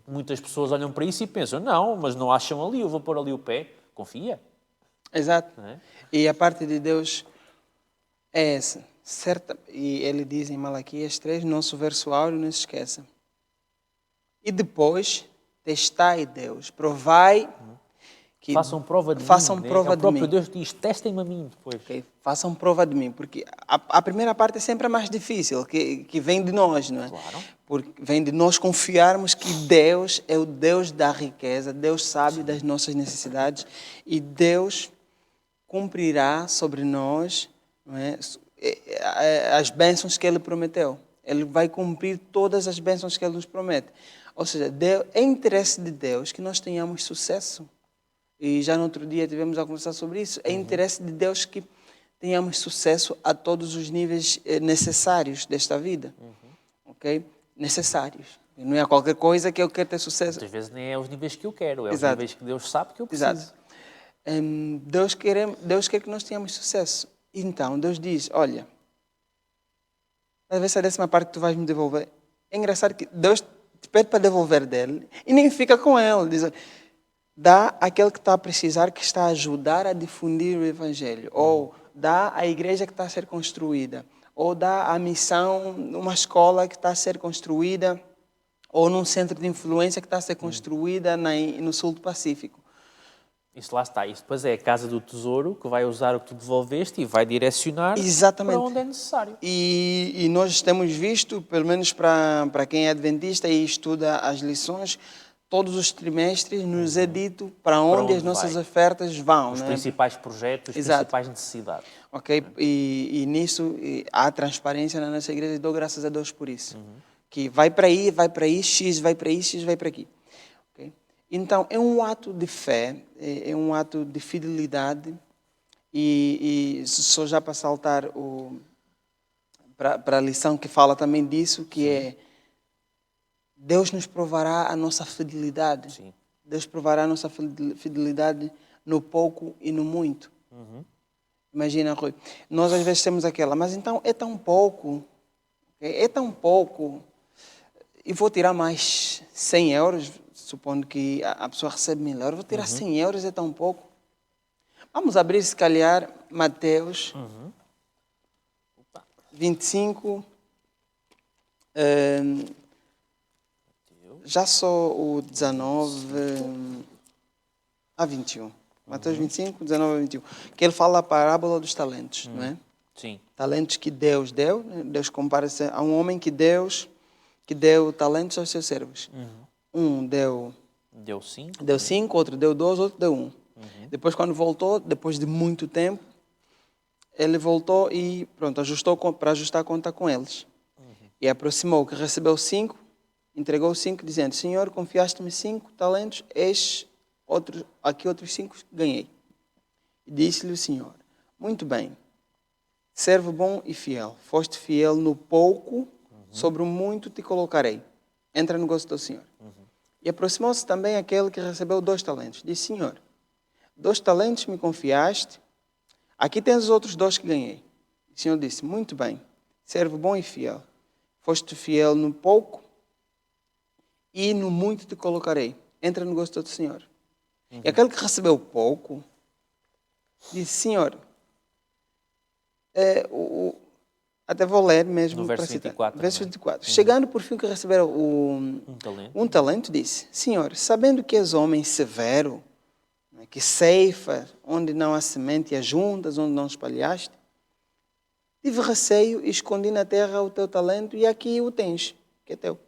Muitas pessoas olham para isso e pensam, não, mas não há chão ali, eu vou pôr ali o pé. Confia. Exato. Não é? E a parte de Deus é essa. Certa, e ele diz em Malaquias 3, nosso verso áureo, não se esqueça. E depois, testai Deus, provai que... Façam prova de façam mim. prova O próprio de mim. Deus diz, testem-me a mim depois. Okay? Façam prova de mim, porque a primeira parte é sempre a mais difícil, que vem de nós, não é? Claro. Porque vem de nós confiarmos que Deus é o Deus da riqueza, Deus sabe das nossas necessidades e Deus cumprirá sobre nós, não é, as bênçãos que Ele prometeu. Ele vai cumprir todas as bênçãos que Ele nos promete. Ou seja, é interesse de Deus que nós tenhamos sucesso. E já no outro dia tivemos a conversar sobre isso. É interesse de Deus que tenhamos sucesso a todos os níveis necessários desta vida. Ok? Necessários. Não é qualquer coisa que eu quero ter sucesso. Muitas vezes nem é os níveis que eu quero, é Exato. os níveis que Deus sabe que eu preciso. Exato. Deus quer que nós tenhamos sucesso. Então, Deus diz, olha, talvez a 10ª parte que tu vais me devolver. É engraçado que Deus te pede para devolver dele e nem fica com ele. Diz, dá àquele que está a precisar, que está a ajudar a difundir o Evangelho. Ou dá à igreja que está a ser construída. Ou dá à missão, numa escola que está a ser construída. Ou num centro de influência que está a ser construída no sul do Pacífico. Isso lá está. Isso depois é a casa do tesouro que vai usar o que tu devolveste e vai direcionar Exatamente. para onde é necessário. E nós temos visto, pelo menos para quem é adventista e estuda as lições, todos os trimestres nos é dito para onde as nossas ofertas vão. Os né? principais projetos, as Exato. principais necessidades. Ok? E nisso há transparência na nossa igreja e dou graças a Deus por isso. Que vai para aí, X vai para aí, X vai para aqui. Okay? Então, é um ato de fé, é um ato de fidelidade e só já para saltar para a lição que fala também disso, que é Deus nos provará a nossa fidelidade. Sim. Deus provará a nossa fidelidade no pouco e no muito. Imagina, Rui, nós às vezes temos aquela, mas então é tão pouco, é tão pouco, e vou tirar mais 100 euros, supondo que a pessoa recebe 1000 euros, vou tirar 100 euros, é tão pouco. Vamos abrir, se calhar, Mateus 25, já só o 19 a 21. Mateus 25, 19 a 21. Que ele fala a parábola dos talentos, não é? Sim. Talentos que Deus deu. Né? Deus compara-se a um homem que deu talentos aos seus servos. Um deu 5, outro deu 2, outro deu 1. Depois, quando voltou, depois de muito tempo, ele voltou e pronto, ajustou para ajustar a conta com eles. E aproximou o que recebeu 5, entregou 5, dizendo, Senhor, confiaste-me 5 talentos, aqui outros 5 ganhei. E disse-lhe o Senhor, muito bem, servo bom e fiel, foste fiel no pouco, sobre o muito te colocarei. Entra no gosto do Senhor. E aproximou-se também aquele que recebeu 2 talentos. Disse, Senhor, 2 talentos me confiaste, aqui tens os outros 2 que ganhei. O Senhor disse, muito bem, servo bom e fiel, foste fiel no pouco e no muito te colocarei. Entra no gosto do Senhor. E aquele que recebeu pouco, disse, Senhor, até vou ler mesmo. No verso para citar. 24. Verso 24. Chegando por fim que receberam um talento, disse, Senhor, sabendo que és homem severo, que ceifa onde não há semente e ajuntas onde não espalhaste. Tive receio e escondi na terra o teu talento e aqui o tens, que é teu.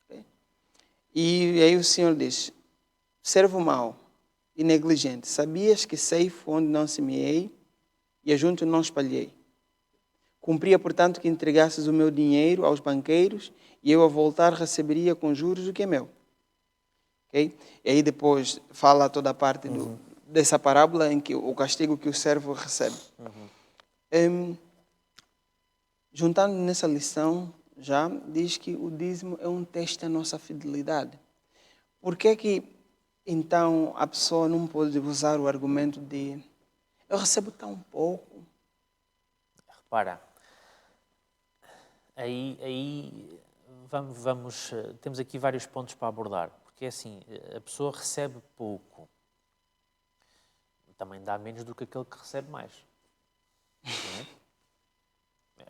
Okay? E aí o Senhor diz, servo mau e negligente, sabias que ceifo onde não semeei e ajunto não espalhei. Cumpria, portanto, que entregasses o meu dinheiro aos banqueiros e eu, a voltar, receberia com juros o que é meu. Okay? E aí depois fala toda a parte dessa parábola em que o castigo que o servo recebe. Juntando nessa lição, já diz que o dízimo é um teste da nossa fidelidade. Por que então a pessoa não pode usar o argumento de eu recebo tão pouco? Repara, aí temos aqui vários pontos para abordar, porque é assim, a pessoa recebe pouco, também dá menos do que aquele que recebe mais. Não é?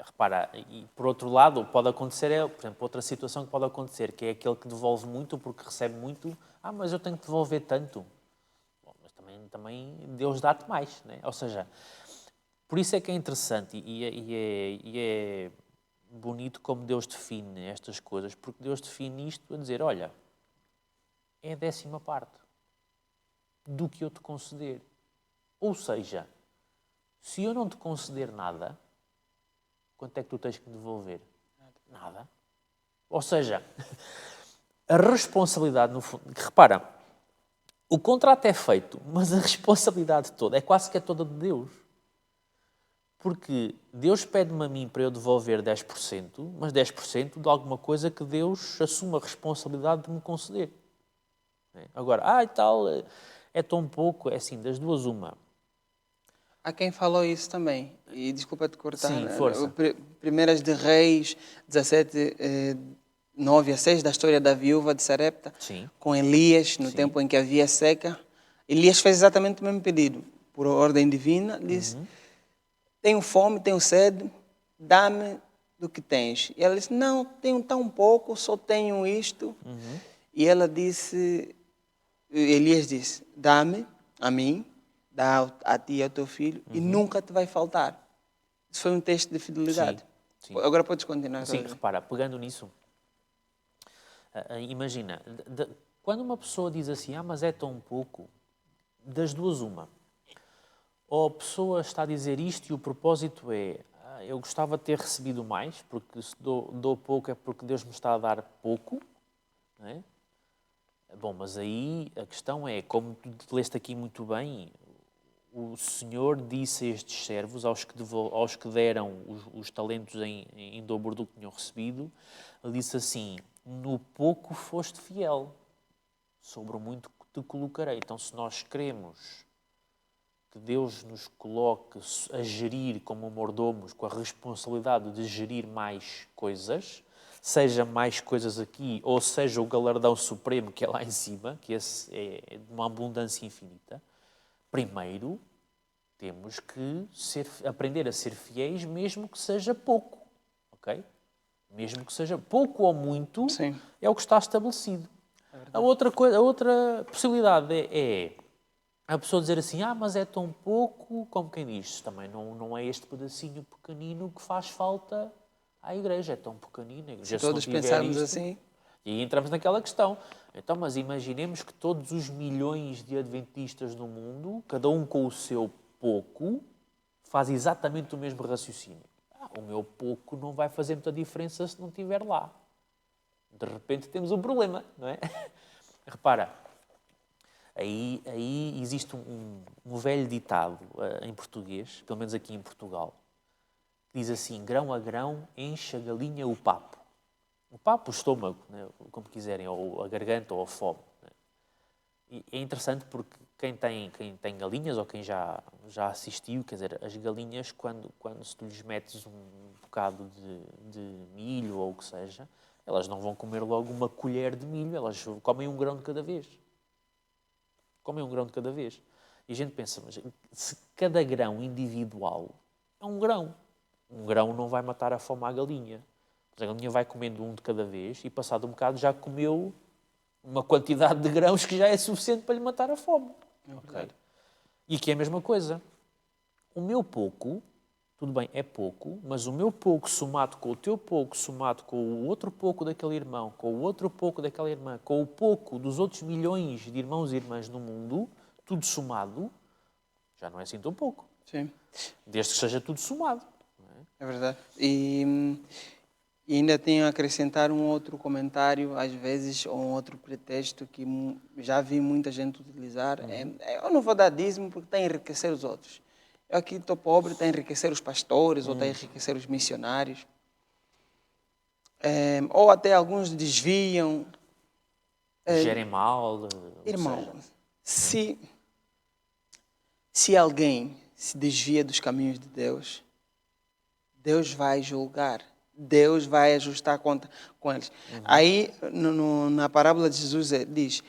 Repara, e por outro lado, pode acontecer, por exemplo, outra situação que pode acontecer, que é aquele que devolve muito porque recebe muito, mas eu tenho que devolver tanto. Bom, mas também Deus dá-te mais, né? Ou seja, por isso é que é interessante e é bonito como Deus define estas coisas, porque Deus define isto a dizer, olha, é a 10ª parte do que eu te conceder. Ou seja, se eu não te conceder nada, quanto é que tu tens que devolver? Nada. Ou seja, a responsabilidade, no fundo... Repara, o contrato é feito, mas a responsabilidade toda é quase que é toda de Deus. Porque Deus pede-me a mim para eu devolver 10%, mas 10% de alguma coisa que Deus assume a responsabilidade de me conceder. Agora, e tal, é tão pouco, é assim, das duas uma. Há quem falou isso também. E desculpa te cortar. Sim, força. Primeiras de Reis 17, 9 a 6, da história da viúva de Sarepta, Sim. com Elias, no tempo em que havia seca. Elias fez exatamente o mesmo pedido. Por ordem divina, disse, tenho fome, tenho sede, dá-me do que tens. E ela disse, não, tenho tão pouco, só tenho isto. E ela disse, Elias disse, dá-me a mim, dá a ti e ao teu filho, e nunca te vai faltar. Isso foi um teste de fidelidade. Sim. Agora podes continuar. Sim, repara, pegando nisso, imagina, quando uma pessoa diz assim, mas é tão pouco, das duas uma. Ou a pessoa está a dizer isto e o propósito é, eu gostava de ter recebido mais, porque se dou pouco é porque Deus me está a dar pouco, não é? Bom, mas aí a questão é, como tu leste aqui muito bem, o Senhor disse a estes servos, aos que deram os talentos em dobro do que tinham recebido, ele disse assim, no pouco foste fiel, sobre o muito te colocarei. Então, se nós queremos que Deus nos coloque a gerir como mordomos, com a responsabilidade de gerir mais coisas, seja mais coisas aqui, ou seja o galardão supremo que é lá em cima, que esse é de uma abundância infinita, primeiro temos que aprender a ser fiéis, mesmo que seja pouco, ok? Mesmo que seja pouco ou muito, Sim. é o que está estabelecido. A outra possibilidade é a pessoa dizer assim, mas é tão pouco, como quem diz, também não é este pedacinho pequenino que faz falta à igreja, é tão pequenino. A igreja, Se todos se não tiver pensarmos isto, assim... E aí entramos naquela questão. Então, mas imaginemos que todos os milhões de adventistas no mundo, cada um com o seu pouco, faz exatamente o mesmo raciocínio. O meu pouco não vai fazer muita diferença se não estiver lá. De repente temos um problema, não é? Repara, aí existe um velho ditado em português, pelo menos aqui em Portugal, que diz assim, grão a grão enche a galinha o papo. O papo, o estômago, né? Como quiserem, ou a garganta, ou a fome. Né? E é interessante porque quem tem galinhas, ou quem já assistiu, quer dizer, as galinhas, quando se tu lhes metes um bocado de milho ou o que seja, elas não vão comer logo uma colher de milho, elas comem um grão de cada vez. Comem um grão de cada vez. E a gente pensa, mas se cada grão individual é um grão não vai matar a fome à galinha. A galinha vai comendo um de cada vez e, passado um bocado, já comeu uma quantidade de grãos que já é suficiente para lhe matar a fome. Ok? E aqui é a mesma coisa. O meu pouco, tudo bem, é pouco, mas o meu pouco somado com o teu pouco, somado com o outro pouco daquele irmão, com o outro pouco daquela irmã, com o pouco dos outros milhões de irmãos e irmãs no mundo, tudo somado, já não é assim tão pouco. Sim. Desde que seja tudo somado. É verdade. E ainda tenho a acrescentar um outro comentário, às vezes, ou um outro pretexto que já vi muita gente utilizar. Eu não vou dar dízimo porque está a enriquecer os outros. Eu aqui estou pobre, está a enriquecer os pastores ou está a enriquecer os missionários. Ou até alguns desviam. Gerem mal, o que Irmão, seja. se alguém se desvia dos caminhos de Deus, Deus vai julgar. Deus vai ajustar a conta com eles. Aí, na parábola de Jesus, diz: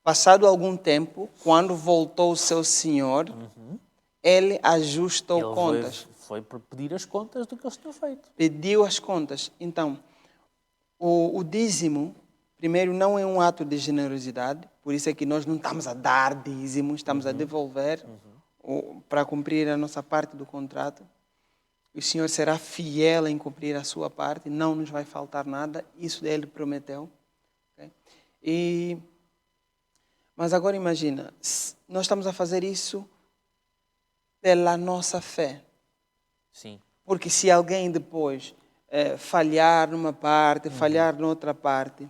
passado algum tempo, quando voltou o seu senhor, ele ajustou Ele contas. foi por pedir as contas do que eles tinham feito. Pediu as contas. Então, o dízimo, primeiro, não é um ato de generosidade, por isso é que nós não estamos a dar dízimo, estamos a devolver para cumprir a nossa parte do contrato. O Senhor será fiel em cumprir a sua parte, não nos vai faltar nada, isso Ele prometeu. Okay? Mas agora imagina, nós estamos a fazer isso pela nossa fé. Sim. Porque se alguém depois falhar numa parte, falhar noutra parte,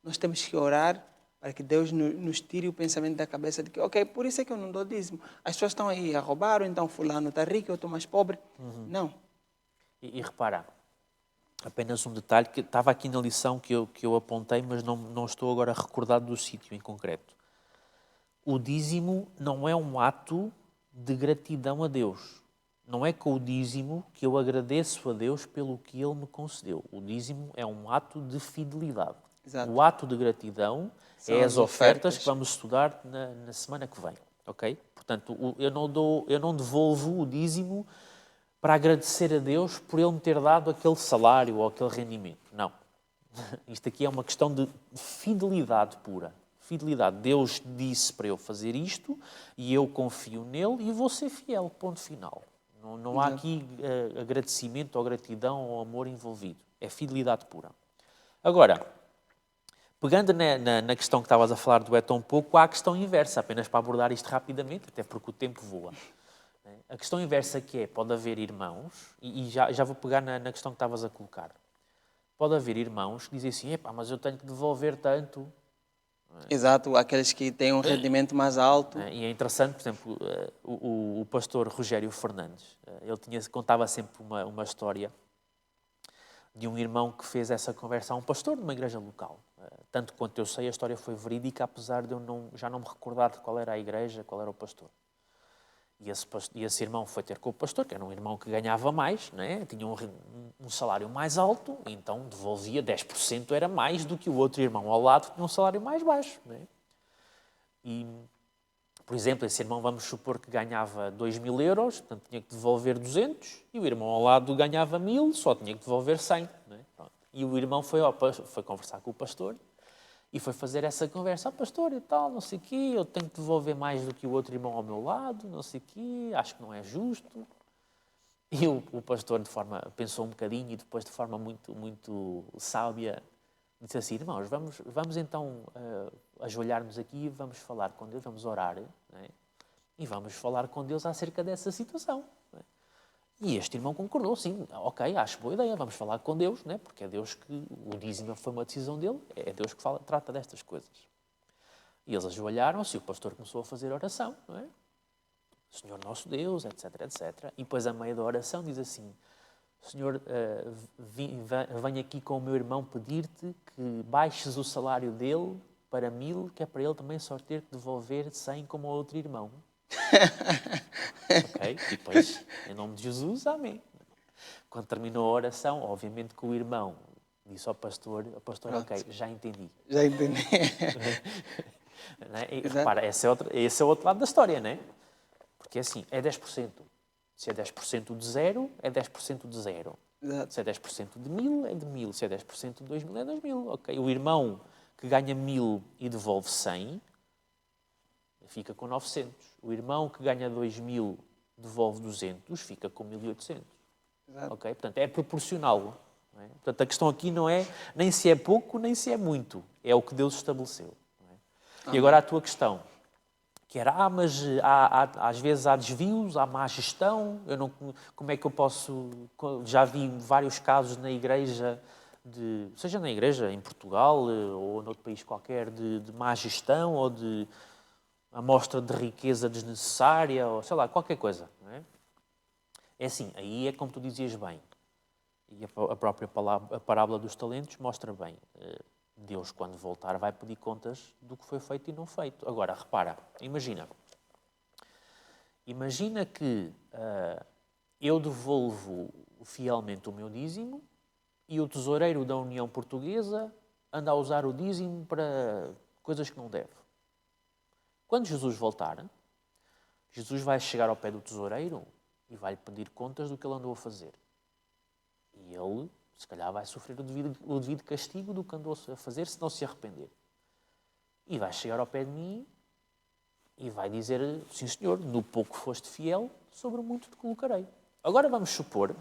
nós temos que orar para que Deus nos tire o pensamento da cabeça de que, ok, por isso é que eu não dou dízimo. As pessoas estão aí a roubar, ou então fulano está rico, eu estou mais pobre. Não. E repara, apenas um detalhe, que estava aqui na lição que eu apontei, mas não estou agora recordado do sítio em concreto. O dízimo não é um ato de gratidão a Deus. Não é com o dízimo que eu agradeço a Deus pelo que Ele me concedeu. O dízimo é um ato de fidelidade. Exato. O ato de gratidão São é as as ofertas ofertas. que vamos estudar na semana que vem. Ok? Portanto, eu não devolvo o dízimo para agradecer a Deus por Ele me ter dado aquele salário ou aquele rendimento. Não. Isto aqui é uma questão de fidelidade pura. Fidelidade. Deus disse para eu fazer isto e eu confio nele e vou ser fiel. Ponto final. Não há aqui agradecimento ou gratidão ou amor envolvido. É fidelidade pura. Agora, pegando na questão que estavas a falar do é tão pouco, há a questão inversa, apenas para abordar isto rapidamente, até porque o tempo voa. A questão inversa que é, pode haver irmãos, e já vou pegar na questão que estavas a colocar, pode haver irmãos que dizem assim, epá, mas eu tenho que devolver tanto. Exato, aqueles que têm um rendimento mais alto. E é interessante, por exemplo, o pastor Rogério Fernandes, ele contava sempre uma história de um irmão que fez essa conversa a um pastor de uma igreja local. Tanto quanto eu sei, a história foi verídica, apesar de eu já não me recordar de qual era a igreja, qual era o pastor. E esse irmão foi ter com o pastor, que era um irmão que ganhava mais, né? Tinha um salário mais alto, então devolvia 10%, era mais do que o outro irmão ao lado, que tinha um salário mais baixo. Né? E, por exemplo, esse irmão, vamos supor que ganhava 2.000 euros, portanto tinha que devolver 200, e o irmão ao lado ganhava 1.000, só tinha que devolver 100. Né? E o irmão foi conversar com o pastor, e foi fazer essa conversa, pastor e tal, não sei o quê, eu tenho que devolver mais do que o outro irmão ao meu lado, não sei o quê, acho que não é justo. E o pastor pensou um bocadinho e depois de forma muito, muito sábia disse assim, irmãos, vamos então ajoelhar-nos aqui e vamos falar com Deus, vamos orar, né? E vamos falar com Deus acerca dessa situação. Né? E este irmão concordou, sim, ok, acho boa ideia, vamos falar com Deus, né? Porque é Deus que, o dízimo foi uma decisão dele, é Deus que trata destas coisas. E eles ajoelharam-se e o pastor começou a fazer oração, não é? Senhor nosso Deus, etc, etc. E depois, a meio da oração, diz assim, Senhor, venho aqui com o meu irmão pedir-te que baixes o salário dele para 1.000, que é para ele também só ter que devolver 100 como ao outro irmão. Ok? E depois, em nome de Jesus, amém. Quando terminou a oração, obviamente que o irmão disse ao pastor, ok, já entendi. Já entendi. E, repara, esse é o outro lado da história, não é? Porque assim, é 10%. Se é 10% de zero, é 10% de zero. Exato. Se é 10% de 1.000, é de 1.000. Se é 10% de 2.000, é 2.000. Ok? O irmão que ganha 1.000 e devolve 100, fica com 900. O irmão que ganha 2.000 devolve 200, fica com 1.800. Exato. Okay? Portanto, é proporcional. Não é? Portanto, a questão aqui não é nem se é pouco, nem se é muito. É o que Deus estabeleceu. Não é? E agora a tua questão, que era, mas às vezes há desvios, há má gestão, como é que eu posso... Já vi vários casos na igreja, seja na igreja em Portugal ou noutro país qualquer, de má gestão ou de amostra de riqueza desnecessária, ou sei lá, qualquer coisa. Não é? É assim, aí é como tu dizias bem, e a própria a parábola dos talentos mostra bem. Deus, quando voltar, vai pedir contas do que foi feito e não feito. Agora, repara, imagina que eu devolvo fielmente o meu dízimo e o tesoureiro da União Portuguesa anda a usar o dízimo para coisas que não deve. Quando Jesus voltar, Jesus vai chegar ao pé do tesoureiro e vai-lhe pedir contas do que ele andou a fazer. E ele, se calhar, vai sofrer o devido castigo do que andou a fazer se não se arrepender. E vai chegar ao pé de mim e vai dizer, sim senhor, no pouco foste fiel, sobre o muito te colocarei. Agora vamos supor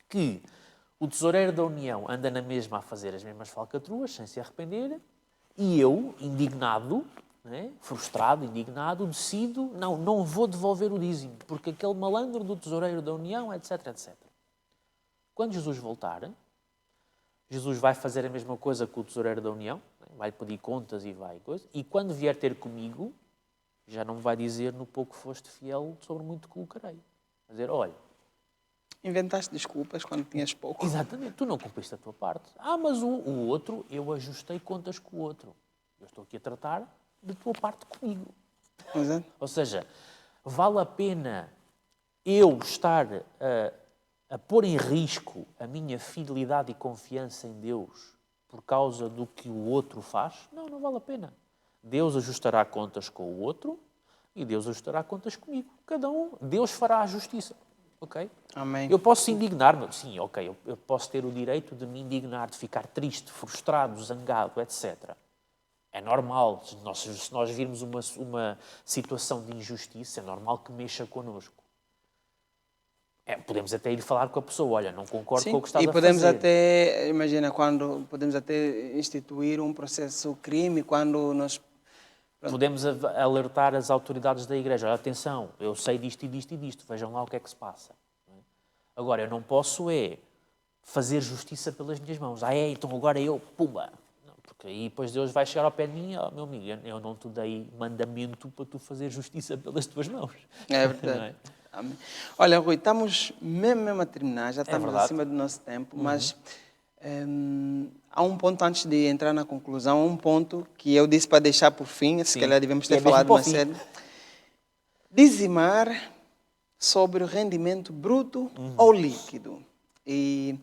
que o tesoureiro da União anda na mesma a fazer as mesmas falcatruas, sem se arrepender, e eu, indignado, né, frustrado, indignado, decido, não vou devolver o dízimo, porque aquele malandro do tesoureiro da União, etc, etc. Quando Jesus voltar, Jesus vai fazer a mesma coisa que o tesoureiro da União, vai pedir contas e vai coisa, e quando vier ter comigo, já não me vai dizer, no pouco foste fiel, sobre muito te colocarei. Vai dizer, olha... Inventaste desculpas quando tinhas pouco. Exatamente, tu não cumpriste a tua parte. Mas o outro, eu ajustei contas com o outro. Eu estou aqui a tratar da tua parte comigo. Exato. Ou seja, vale a pena eu estar a pôr em risco a minha fidelidade e confiança em Deus por causa do que o outro faz? Não vale a pena. Deus ajustará contas com o outro e Deus ajustará contas comigo. Cada um, Deus fará a justiça. Ok? Amém. Eu posso indignar-me, sim, ok, eu posso ter o direito de me indignar, de ficar triste, frustrado, zangado, etc. É normal, se nós virmos uma situação de injustiça, é normal que mexa connosco. Podemos até ir falar com a pessoa, olha, não concordo Sim, com o que estás e a podemos fazer. até, imagina, podemos até instituir um processo crime quando nós... Podemos alertar as autoridades da igreja. Olha, atenção, eu sei disto e disto e disto, vejam lá o que é que se passa. Agora, eu não posso fazer justiça pelas minhas mãos. Então agora eu, pumba. Não, porque aí depois Deus vai chegar ao pé de mim, meu amigo, eu não te dei mandamento para tu fazer justiça pelas tuas mãos. É verdade. Não é? Amém. Olha, Rui, estamos mesmo a terminar, já estamos verdade. acima do nosso tempo, mas há um ponto antes de entrar na conclusão, um ponto que eu disse para deixar por fim, se calhar devemos ter E é mesmo falado para o mais fim. cedo. Dizimar sobre o rendimento bruto ou líquido. E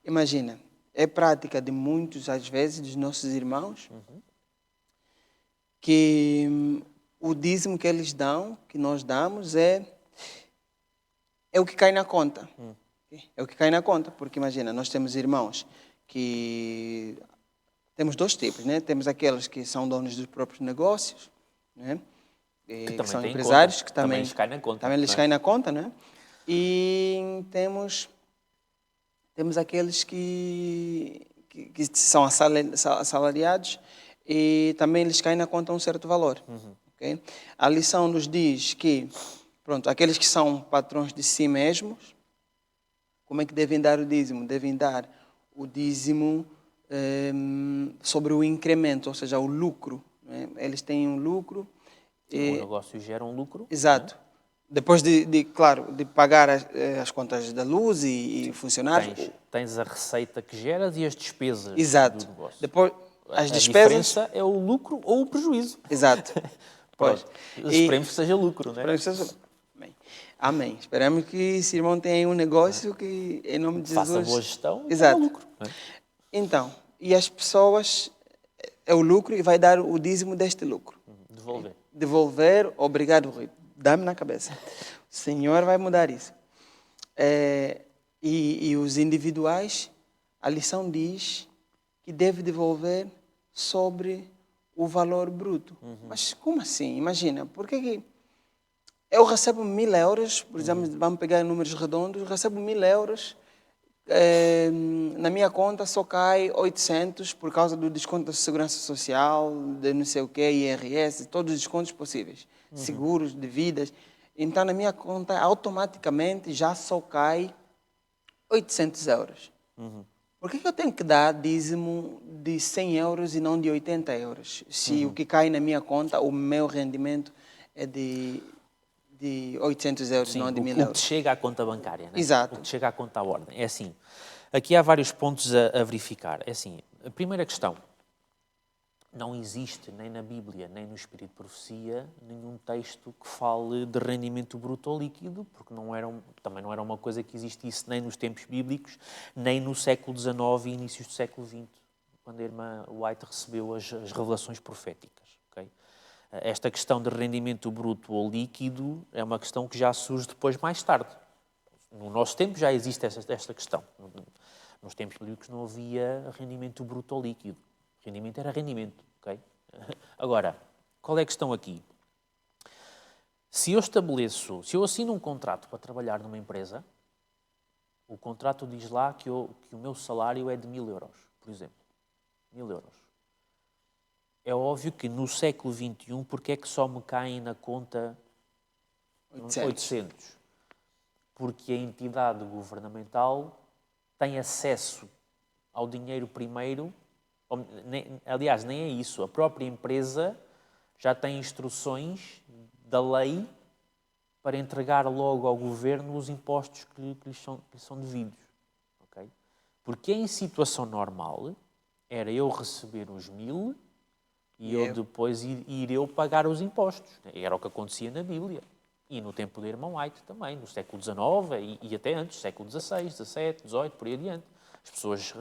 imagina, é prática de muitos, às vezes, dos nossos irmãos, que o dízimo que eles dão, que nós damos, é o que cai na conta. É o que cai na conta, porque imagina, nós temos irmãos que... Temos dois tipos, né? Temos aqueles que são donos dos próprios negócios, né? Que são empresários, que também lhes cai na conta. Também lhes cai na conta, né? E temos aqueles que são assalariados e também lhes cai na conta um certo valor. Okay? A lição nos diz que, pronto, aqueles que são patrões de si mesmos, como é que devem dar o dízimo? Devem dar o dízimo sobre o incremento, ou seja, o lucro. Né? Eles têm um lucro. O negócio gera um lucro. Exato. Né? Depois claro, de pagar as contas da luz e funcionários. Tens a receita que geras e as despesas Exato. do negócio. Depois, as despesas... diferença é o lucro ou o prejuízo. Exato. Pois. Esperemos que seja lucro, não é? Amém. Amém. Esperamos que esse irmão tenha um negócio que, em nome de Jesus... Faça boa gestão e Exato. tenha lucro. Não é? Então, e as pessoas... É o lucro e vai dar o dízimo deste lucro. Devolver. Devolver, obrigado, Rui. Dá-me na cabeça. O Senhor vai mudar isso. E os individuais, a lição diz que deve devolver sobre o valor bruto. Mas como assim? Imagina, por que eu recebo 1.000 euros, por exemplo, vamos pegar números redondos, recebo 1.000 euros, na minha conta só cai 800 por causa do desconto da Segurança Social, de não sei o quê, IRS, todos os descontos possíveis, seguros de vidas. Então, na minha conta, automaticamente já só cai 800 euros. Por que eu tenho que dar dízimo de 100 euros e não de 80 euros? Se o que cai na minha conta, o meu rendimento é de 800 euros, Sim, não de 1.000 o que euros. te chega à conta bancária, né? Exato. O que chega à conta à ordem. É assim, aqui há vários pontos a verificar. É assim, a primeira questão, não existe nem na Bíblia, nem no Espírito de Profecia, nenhum texto que fale de rendimento bruto ou líquido, porque também não era uma coisa que existisse nem nos tempos bíblicos, nem no século XIX e inícios do século XX, quando a irmã White recebeu as revelações proféticas. Okay? Esta questão de rendimento bruto ou líquido é uma questão que já surge depois, mais tarde. No nosso tempo já existe esta questão. Nos tempos bíblicos não havia rendimento bruto ou líquido. Rendimento era rendimento, ok? Agora, qual é a questão aqui? Se eu assino um contrato para trabalhar numa empresa, o contrato diz lá que o meu salário é de 1.000 euros, por exemplo. 1.000 euros. É óbvio que no século XXI, porque é que só me caem na conta 800? Porque a entidade governamental tem acesso ao dinheiro primeiro. Aliás, nem é isso. A própria empresa já tem instruções da lei para entregar logo ao governo os impostos que lhes são devidos. Okay? Porque em situação normal era eu receber os 1.000 e eu depois ir eu pagar os impostos. Era o que acontecia na Bíblia. E no tempo do irmão White também, no século XIX e até antes, século XVI, XVII, XVIII, por aí adiante. As pessoas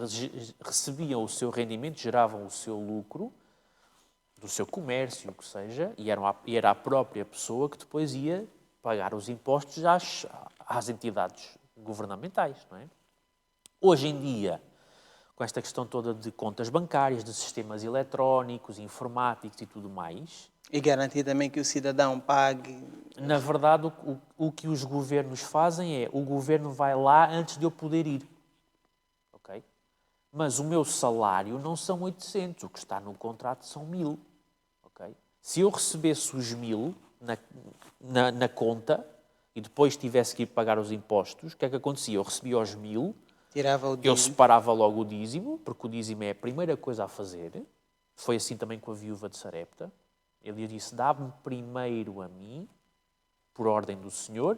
recebiam o seu rendimento, geravam o seu lucro do seu comércio, o que seja, e era a própria pessoa que depois ia pagar os impostos às entidades governamentais. Não é? Hoje em dia, com esta questão toda de contas bancárias, de sistemas eletrónicos, informáticos e tudo mais... E garantir também que o cidadão pague. Na verdade, o que os governos fazem é, o governo vai lá antes de eu poder ir. Ok? Mas o meu salário não são 800, o que está no contrato são 1.000. Okay? Se eu recebesse os 1.000 na conta e depois tivesse que ir pagar os impostos, o que é que acontecia? Eu recebia os 1.000, Tirava o dízimo. eu separava logo o dízimo, porque o dízimo é a primeira coisa a fazer. Foi assim também com a viúva de Sarepta. Ele disse, dá-me primeiro a mim, por ordem do Senhor,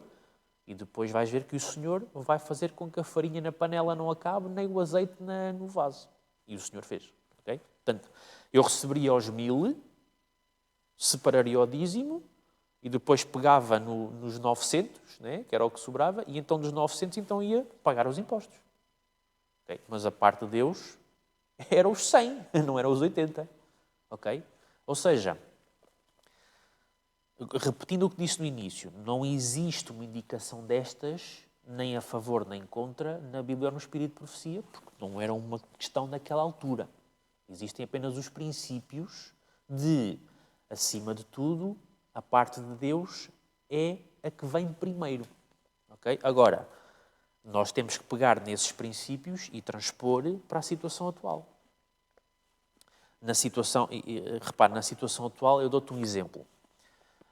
e depois vais ver que o Senhor vai fazer com que a farinha na panela não acabe, nem o azeite no vaso. E o Senhor fez. Okay? Portanto, eu receberia os 1.000, separaria o dízimo, e depois pegava nos 900, né, que era o que sobrava, e então dos 900 então ia pagar os impostos. Okay? Mas a parte de Deus era os 100, não era os 80. Okay? Ou seja... Repetindo o que disse no início, não existe uma indicação destas, nem a favor nem contra, na Bíblia ou no Espírito de Profecia, porque não era uma questão naquela altura. Existem apenas os princípios de, acima de tudo, a parte de Deus é a que vem primeiro. Okay? Agora, nós temos que pegar nesses princípios e transpor para a situação atual. Repare, na situação atual, eu dou-te um exemplo.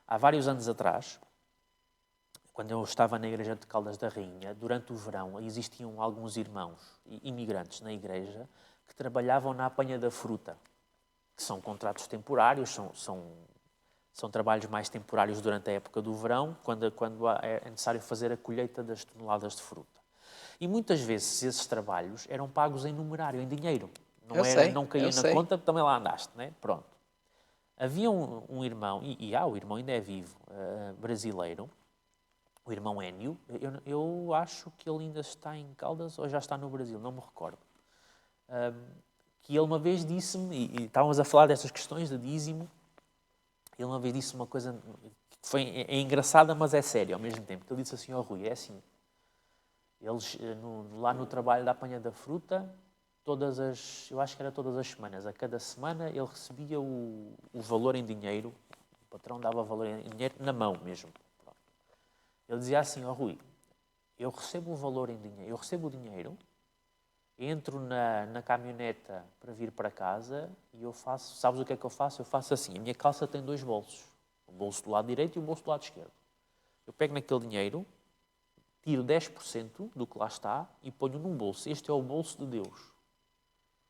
Há vários anos atrás, quando eu estava na igreja de Caldas da Rainha, durante o verão existiam alguns irmãos imigrantes na igreja que trabalhavam na apanha da fruta, que são contratos temporários, são trabalhos mais temporários durante a época do verão, quando é necessário fazer a colheita das toneladas de fruta. E muitas vezes esses trabalhos eram pagos em numerário, em dinheiro. Não caía na conta, também lá andaste, né? Pronto. Havia um irmão, o irmão ainda é vivo, brasileiro, o irmão Énio. Eu acho que ele ainda está em Caldas ou já está no Brasil, não me recordo. Que ele uma vez disse-me, e estávamos a falar dessas questões de dízimo, ele uma vez disse uma coisa que é engraçada, mas é séria ao mesmo tempo. Ele disse assim, Rui, é assim, eles lá no trabalho da apanha da fruta, eu acho que era todas as semanas. A cada semana ele recebia o valor em dinheiro. O patrão dava valor em dinheiro na mão mesmo. Ele dizia assim, Rui, eu recebo o valor em dinheiro, eu recebo o dinheiro, entro na caminhoneta para vir para casa e eu faço, sabes o que é que eu faço? Eu faço assim, a minha calça tem 2 bolsos. O bolso do lado direito e o bolso do lado esquerdo. Eu pego naquele dinheiro, tiro 10% do que lá está e ponho num bolso. Este é o bolso de Deus.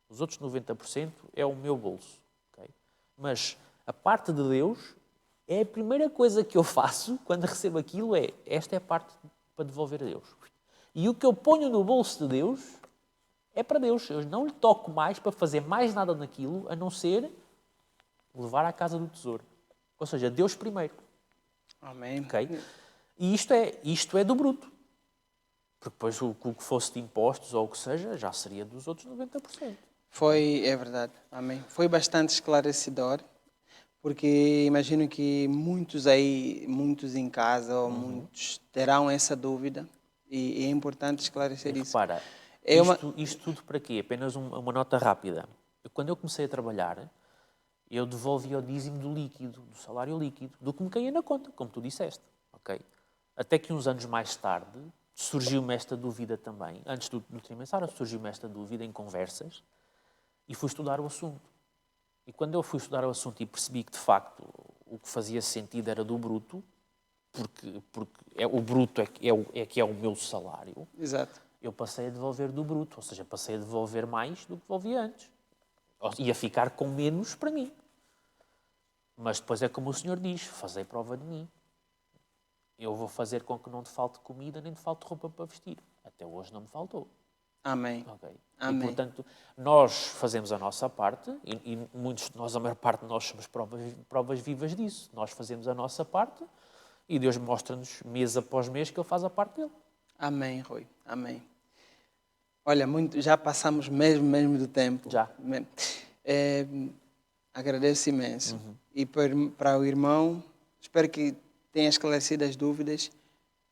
Os outros 90% é o meu bolso. Okay? Mas a parte de Deus é a primeira coisa que eu faço quando recebo aquilo esta é a parte para devolver a Deus. E o que eu ponho no bolso de Deus é para Deus. Eu não lhe toco mais para fazer mais nada naquilo, a não ser levar à casa do tesouro. Ou seja, Deus primeiro. Amém. Okay? E isto é do bruto. Porque depois o que fosse de impostos ou o que seja, já seria dos outros 90%. É verdade. Amém. Foi bastante esclarecedor, porque imagino que muitos em casa, ou muitos terão essa dúvida, e é importante E esclarecer isso. repara, É uma... isto tudo para quê? Apenas uma nota rápida. Quando eu comecei a trabalhar, eu devolvia o dízimo do líquido, do salário líquido, do que me caía na conta, como tu disseste. Okay? Até que uns anos mais tarde surgiu-me esta dúvida também, antes do trimestrário, surgiu-me esta dúvida em conversas e fui estudar o assunto. E quando eu fui estudar o assunto e percebi que, de facto, o que fazia sentido era do bruto, porque o bruto é o meu salário, Exato. eu passei a devolver do bruto, ou seja, passei a devolver mais do que devolvia antes. Ia ficar com menos para mim. Mas depois é como o Senhor diz, fazei prova de mim. Eu vou fazer com que não te falte comida nem te falte roupa para vestir. Até hoje não me faltou. Amém. Okay. Amém. E, portanto, nós fazemos a nossa parte e muitos de nós, a maior parte de nós, somos provas vivas disso. Nós fazemos a nossa parte e Deus mostra-nos mês após mês que Ele faz a parte dele. Amém, Rui. Amém. Olha, já passamos mesmo do tempo. Já. Agradeço imenso. E para o irmão, espero que tenha esclarecido as dúvidas,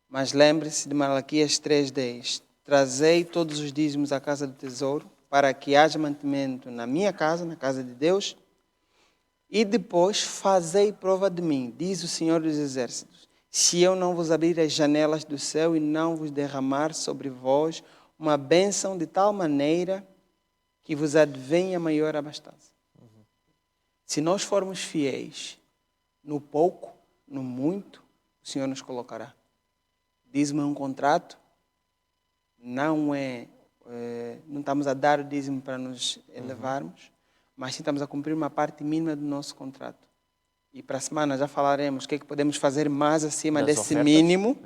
mas lembre-se de Malaquias 3:10. Trazei todos os dízimos à casa do tesouro, para que haja mantimento na minha casa, na casa de Deus, e depois fazei prova de mim, diz o Senhor dos Exércitos, se eu não vos abrir as janelas do céu e não vos derramar sobre vós uma bênção de tal maneira que vos advenha maior abastança. Se nós formos fiéis no pouco, no muito, o Senhor nos colocará. Dízimo é um contrato, não estamos a dar o dízimo para nos elevarmos, mas sim estamos a cumprir uma parte mínima do nosso contrato. E para a semana já falaremos o que é que podemos fazer mais acima Das desse ofertas. mínimo.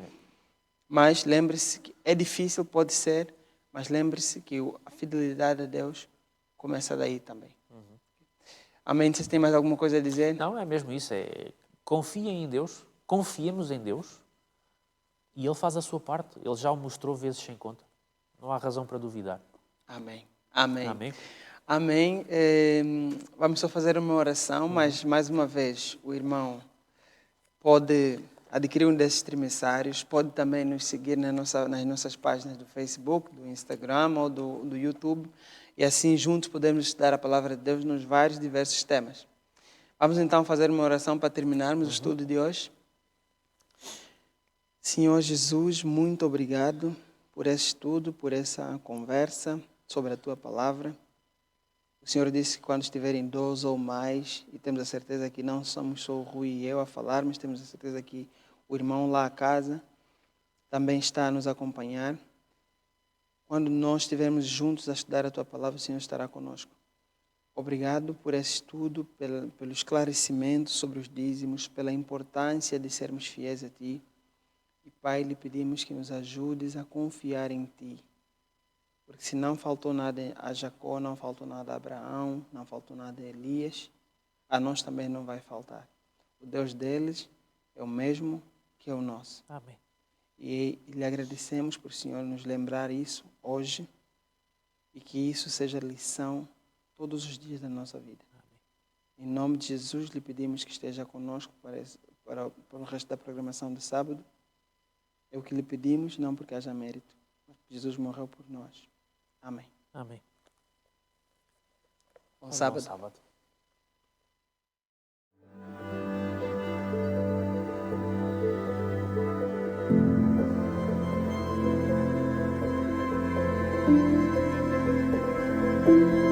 Mas lembre-se que é difícil, pode ser, mas lembre-se que a fidelidade a Deus começa daí também. Amém. Vocês têm mais alguma coisa a dizer? Não, é mesmo isso. Confiem em Deus, confiemos em Deus e Ele faz a sua parte. Ele já o mostrou vezes sem conta. Não há razão para duvidar. Amém. Amém. Amém. Amém. Vamos só fazer uma oração, mas mais uma vez o irmão pode adquirir um desses trimesários, pode também nos seguir nas nossas páginas do Facebook, do Instagram ou do YouTube, e assim juntos podemos estudar a palavra de Deus nos vários diversos temas. Vamos então fazer uma oração para terminarmos o estudo de hoje. Senhor Jesus, muito obrigado por esse estudo, por essa conversa sobre a Tua palavra. O Senhor disse que quando estiverem 2 ou mais, e temos a certeza que não somos só o Rui e eu a falar, mas temos a certeza que o irmão lá a casa também está a nos acompanhar. Quando nós estivermos juntos a estudar a Tua palavra, o Senhor estará conosco. Obrigado por esse estudo, pelo esclarecimento sobre os dízimos, pela importância de sermos fiéis a Ti. E, Pai, lhe pedimos que nos ajudes a confiar em Ti. Porque se não faltou nada a Jacó, não faltou nada a Abraão, não faltou nada a Elias, a nós também não vai faltar. O Deus deles é o mesmo que é o nosso. Amém. E lhe agradecemos por o Senhor nos lembrar isso hoje e que isso seja lição todos os dias da nossa vida. Amém. Em nome de Jesus, lhe pedimos que esteja conosco para o resto da programação de sábado. É o que lhe pedimos, não porque haja mérito, mas porque Jesus morreu por nós. Amém. Amém. Bom sábado. sábado. Thank